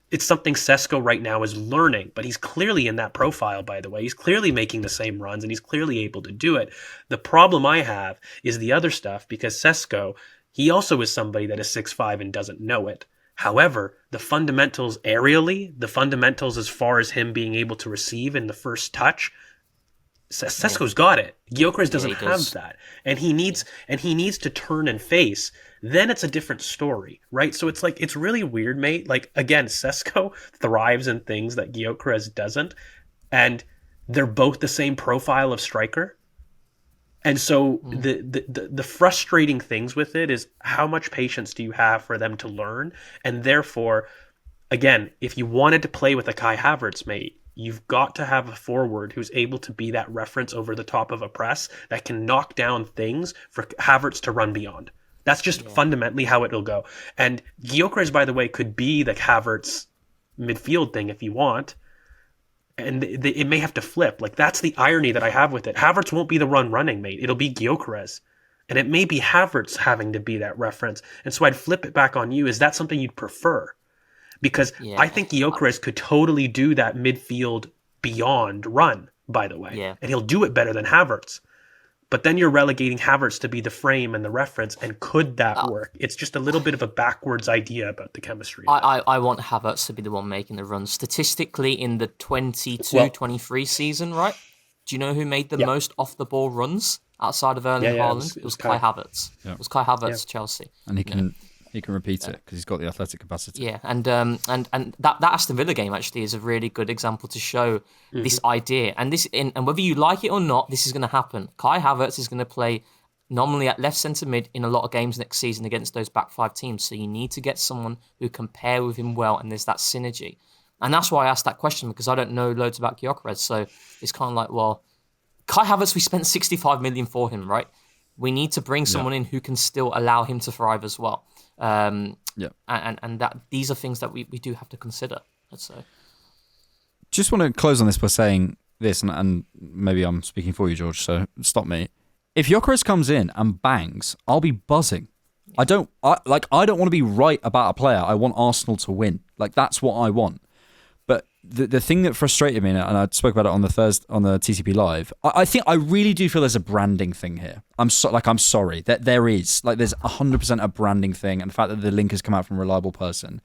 It's something Sesko right now is learning, but he's clearly in that profile, by the way. He's clearly making the same runs, and he's clearly able to do it. The problem I have is the other stuff, because Sesko, he also is somebody that is 6'5" and doesn't know it. However, the fundamentals aerially, the fundamentals as far as him being able to receive in the first touch, Sesko's got it. Gyökeres doesn't have that. And he needs to turn and face. Then it's a different story, right? So it's like, it's really weird, mate. Like, again, Sesko thrives in things that Gyökeres doesn't. And they're both the same profile of striker. And so the frustrating things with it is how much patience do you have for them to learn? And therefore, again, if you wanted to play with a Kai Havertz, mate, you've got to have a forward who's able to be that reference over the top of a press that can knock down things for Havertz to run beyond. That's just fundamentally how it'll go. And Gyökeres, by the way, could be the Havertz midfield thing if you want. And it may have to flip. Like, that's the irony that I have with it. Havertz won't be the running mate. It'll be Gyökeres. And it may be Havertz having to be that reference. And so I'd flip it back on you. Is that something you'd prefer? Because I think Gyökeres could totally do that midfield beyond run, by the way. Yeah. And he'll do it better than Havertz. But then you're relegating Havertz to be the frame and the reference, and could that work? It's just a little bit of a backwards idea about the chemistry. I want Havertz to be the one making the runs. Statistically, in the 22-23 season, right? Do you know who made the most off-the-ball runs outside of Erling Haaland? It was Kai Havertz. Yeah. It was Kai Havertz, Chelsea. And he He can repeat it because he's got the athletic capacity. Yeah, and that Aston Villa game actually is a really good example to show this idea. And whether you like it or not, this is going to happen. Kai Havertz is going to play nominally at left centre mid in a lot of games next season against those back five teams. So you need to get someone who can pair with him well, and there's that synergy. And that's why I asked that question, because I don't know loads about Gyökeres. So it's kind of like, well, Kai Havertz, we spent 65 million for him, right? We need to bring someone in who can still allow him to thrive as well. And that these are things that we do have to consider. So, just want to close on this by saying this, and maybe I'm speaking for you, George, so stop me. If Gyökeres comes in and bangs, I'll be buzzing. I don't want to be right about a player. I want Arsenal to win. Like, that's what I want. But the thing that frustrated me, and I spoke about it on the TCP Live, I really do feel there's a branding thing here. I'm sorry that there is. Like, there's 100% a branding thing, and the fact that the link has come out from a reliable person.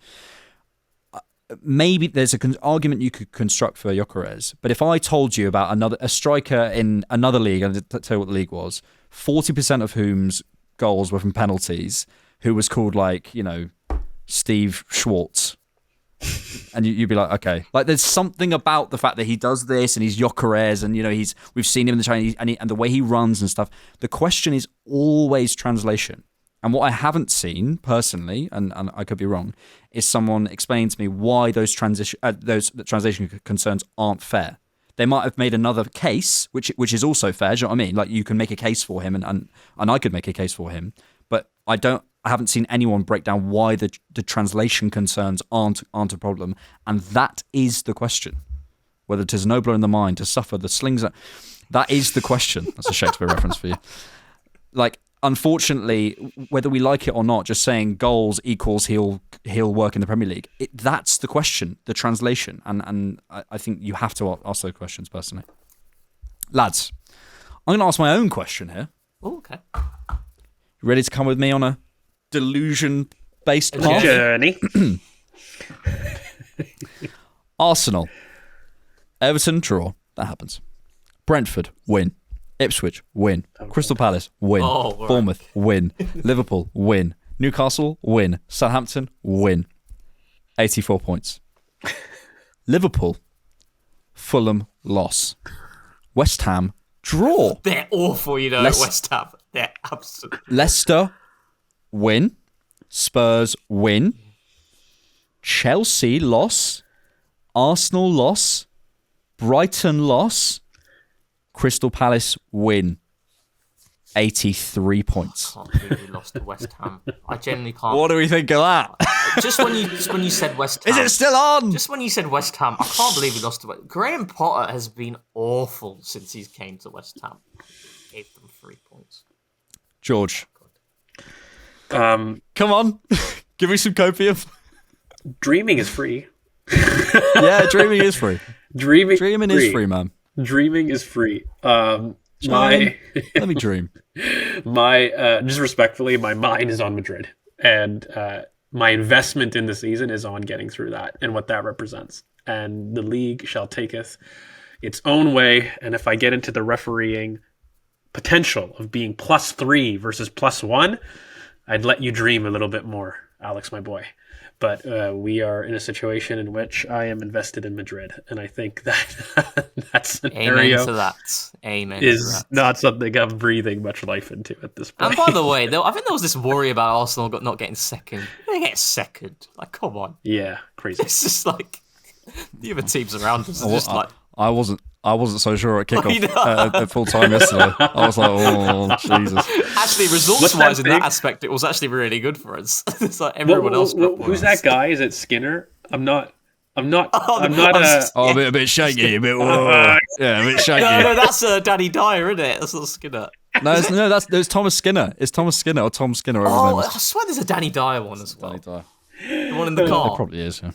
Maybe there's an argument you could construct for Gyökeres, but if I told you about a striker in another league, and I'll tell you what the league was, 40% of whom's goals were from penalties, who was called Steve Schwartz, and you'd be like, okay, like there's something about the fact that he does this and he's Gyökeres, and we've seen him in the Chinese and the way he runs and stuff. The question is always translation. And what I haven't seen personally, and I could be wrong, is someone explain to me why those translation concerns aren't fair. They might have made another case, which is also fair. Do you know what I mean? Like, you can make a case for him, and I could make a case for him, but I haven't seen anyone break down why the translation concerns aren't a problem, and that is the question. Whether 'tis nobler in the mind to suffer the slings, that is the question. That's a Shakespeare reference for you. Like, unfortunately, whether we like it or not, just saying goals equals he'll work in the Premier League, that's the question, the translation. And I think you have to ask those questions personally. Lads, I'm going to ask my own question here. Oh, okay. You ready to come with me on a delusion-based path? Journey. Arsenal. Everton, draw. That happens. Brentford, win. Ipswich, win. Crystal Palace, win. Bournemouth, win. Liverpool, win. Newcastle, win. Southampton, win. 84 points. Liverpool, Fulham, loss. West Ham, draw. They're awful, West Ham. They're absolutely... Leicester, win. Spurs, win. Chelsea, loss. Arsenal, loss. Brighton, loss. Crystal Palace, win. 83 points. I can't believe we lost to West Ham. I genuinely can't. What do we think of that? Just when you said West Ham. Is it still on? Just when you said West Ham, I can't believe we lost to West Ham. Graham Potter has been awful since he came to West Ham. Gave them 3 points. George. Come on. Give me some copium. Dreaming is free. Yeah, dreaming is free. Dreaming is free, man. Dreaming is free. Let me dream. Just respectfully, my mind is on Madrid, and my investment in the season is on getting through that and what that represents. And the league shall taketh its own way. And if I get into the refereeing potential of being +3 versus +1, I'd let you dream a little bit more, Alex, my boy. But we are in a situation in which I am invested in Madrid, and I think that scenario Amen to that. Amen is to that. not something I'm breathing much life into at this point. And by the way, I think there was this worry about Arsenal not getting second. They get second. Like, come on. Yeah, crazy. It's just like the other teams around us are just like... I wasn't so sure at kickoff at full time yesterday. I was like, oh, Jesus. Actually, results-wise, in that aspect, it was actually really good for us. It's like everyone else got points. Who's that guy? Is it Skinner? I'm not a bit shaky, a bit shaky. No, that's Danny Dyer, isn't it? That's not Skinner. No, that's Thomas Skinner. It's Thomas Skinner or Tom Skinner. I swear there's a Danny Dyer one as well. Danny Dyer. The one in the car. There probably is, yeah.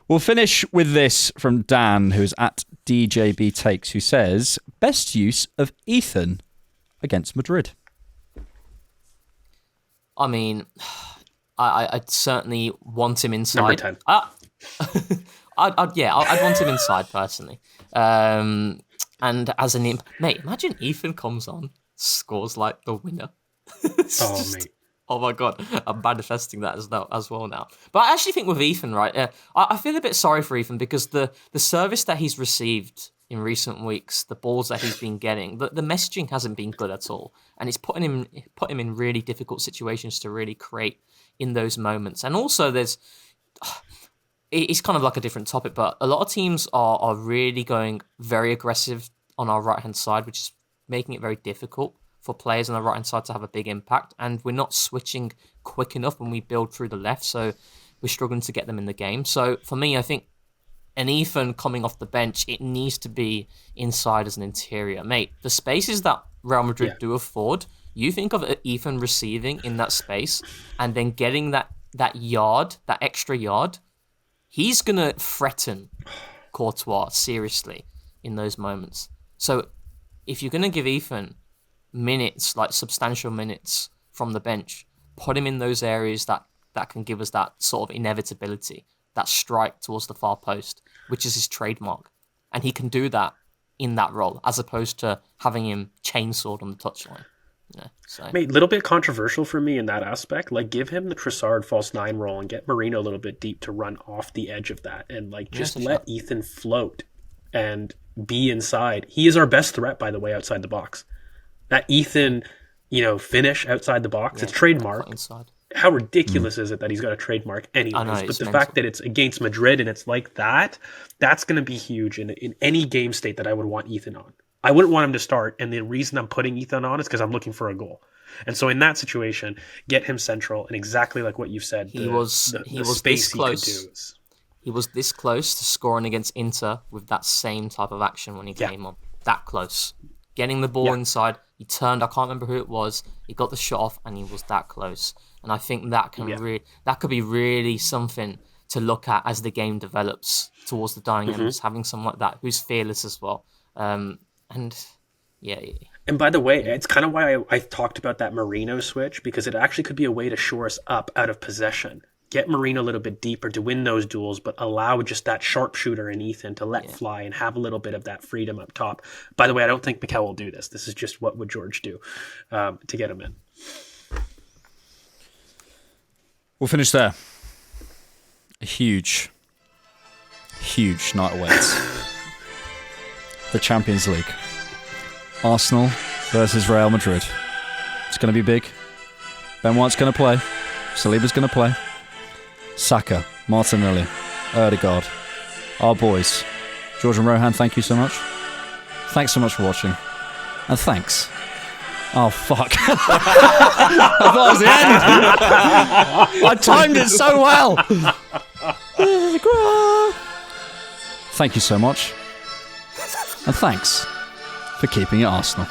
We'll finish with this from Dan, who's at DJB Takes, who says, best use of Ethan against Madrid. I mean, I'd certainly want him inside. Number 10. I'd want him inside personally. And as an mate, imagine Ethan comes on, scores like the winner. Mate. Oh my god, I'm manifesting that as well now. But I actually think with Ethan, right, I feel a bit sorry for Ethan because the service that he's received in recent weeks, the balls that he's been getting, the messaging hasn't been good at all, and it's put him in really difficult situations to really create in those moments. And also, it's kind of like a different topic, but a lot of teams are really going very aggressive on our right hand side, which is making it very difficult for players on the right-hand side to have a big impact, and we're not switching quick enough when we build through the left, so we're struggling to get them in the game. So for me, I think an Ethan coming off the bench, it needs to be inside as an interior. Mate, the spaces that Real Madrid do afford, you think of Ethan receiving in that space and then getting that extra yard, he's going to threaten Courtois seriously in those moments. So if you're going to give Ethan minutes, like substantial minutes from the bench, put him in those areas that can give us that sort of inevitability, that strike towards the far post, which is his trademark. And he can do that in that role, as opposed to having him chainsawed on the touchline. Yeah, so. Mate, a little bit controversial for me in that aspect. Like, give him the Trossard false 9 role and get Marino a little bit deep to run off the edge of that, and like just let Ethan float and be inside. He is our best threat, by the way, outside the box. That Ethan, finish outside the box, it's trademark. How ridiculous is it that he's got a trademark anyways? But the fact that it's against Madrid and it's like that, that's going to be huge in any game state that I would want Ethan on. I wouldn't want him to start, and the reason I'm putting Ethan on is because I'm looking for a goal. And so in that situation, get him central, and exactly like what you've said, he was this close. He was this close to scoring against Inter with that same type of action when he came on. That close. Getting the ball inside, he turned, I can't remember who it was, he got the shot off, and he was that close. And I think that that could be really something to look at as the game develops towards the dying end, having someone like that who's fearless as well. And by the way, it's kind of why I talked about that Marino switch, because it actually could be a way to shore us up out of possession. Get Marino a little bit deeper to win those duels, but allow just that sharpshooter in Ethan to let fly and have a little bit of that freedom up top. By the way, I don't think Mikel will do this. This is just what would George do to get him in. We'll finish there. A huge night awaits. The Champions League. Arsenal versus Real Madrid. It's going to be big. Ben White's going to play. Saliba's going to play. Saka, Martinelli, Odegaard, our boys. George and Rohan, thank you so much. Thanks so much for watching. And thanks. Oh, fuck. I thought it was the end. I timed it so well. Thank you so much. And thanks for keeping it Arsenal.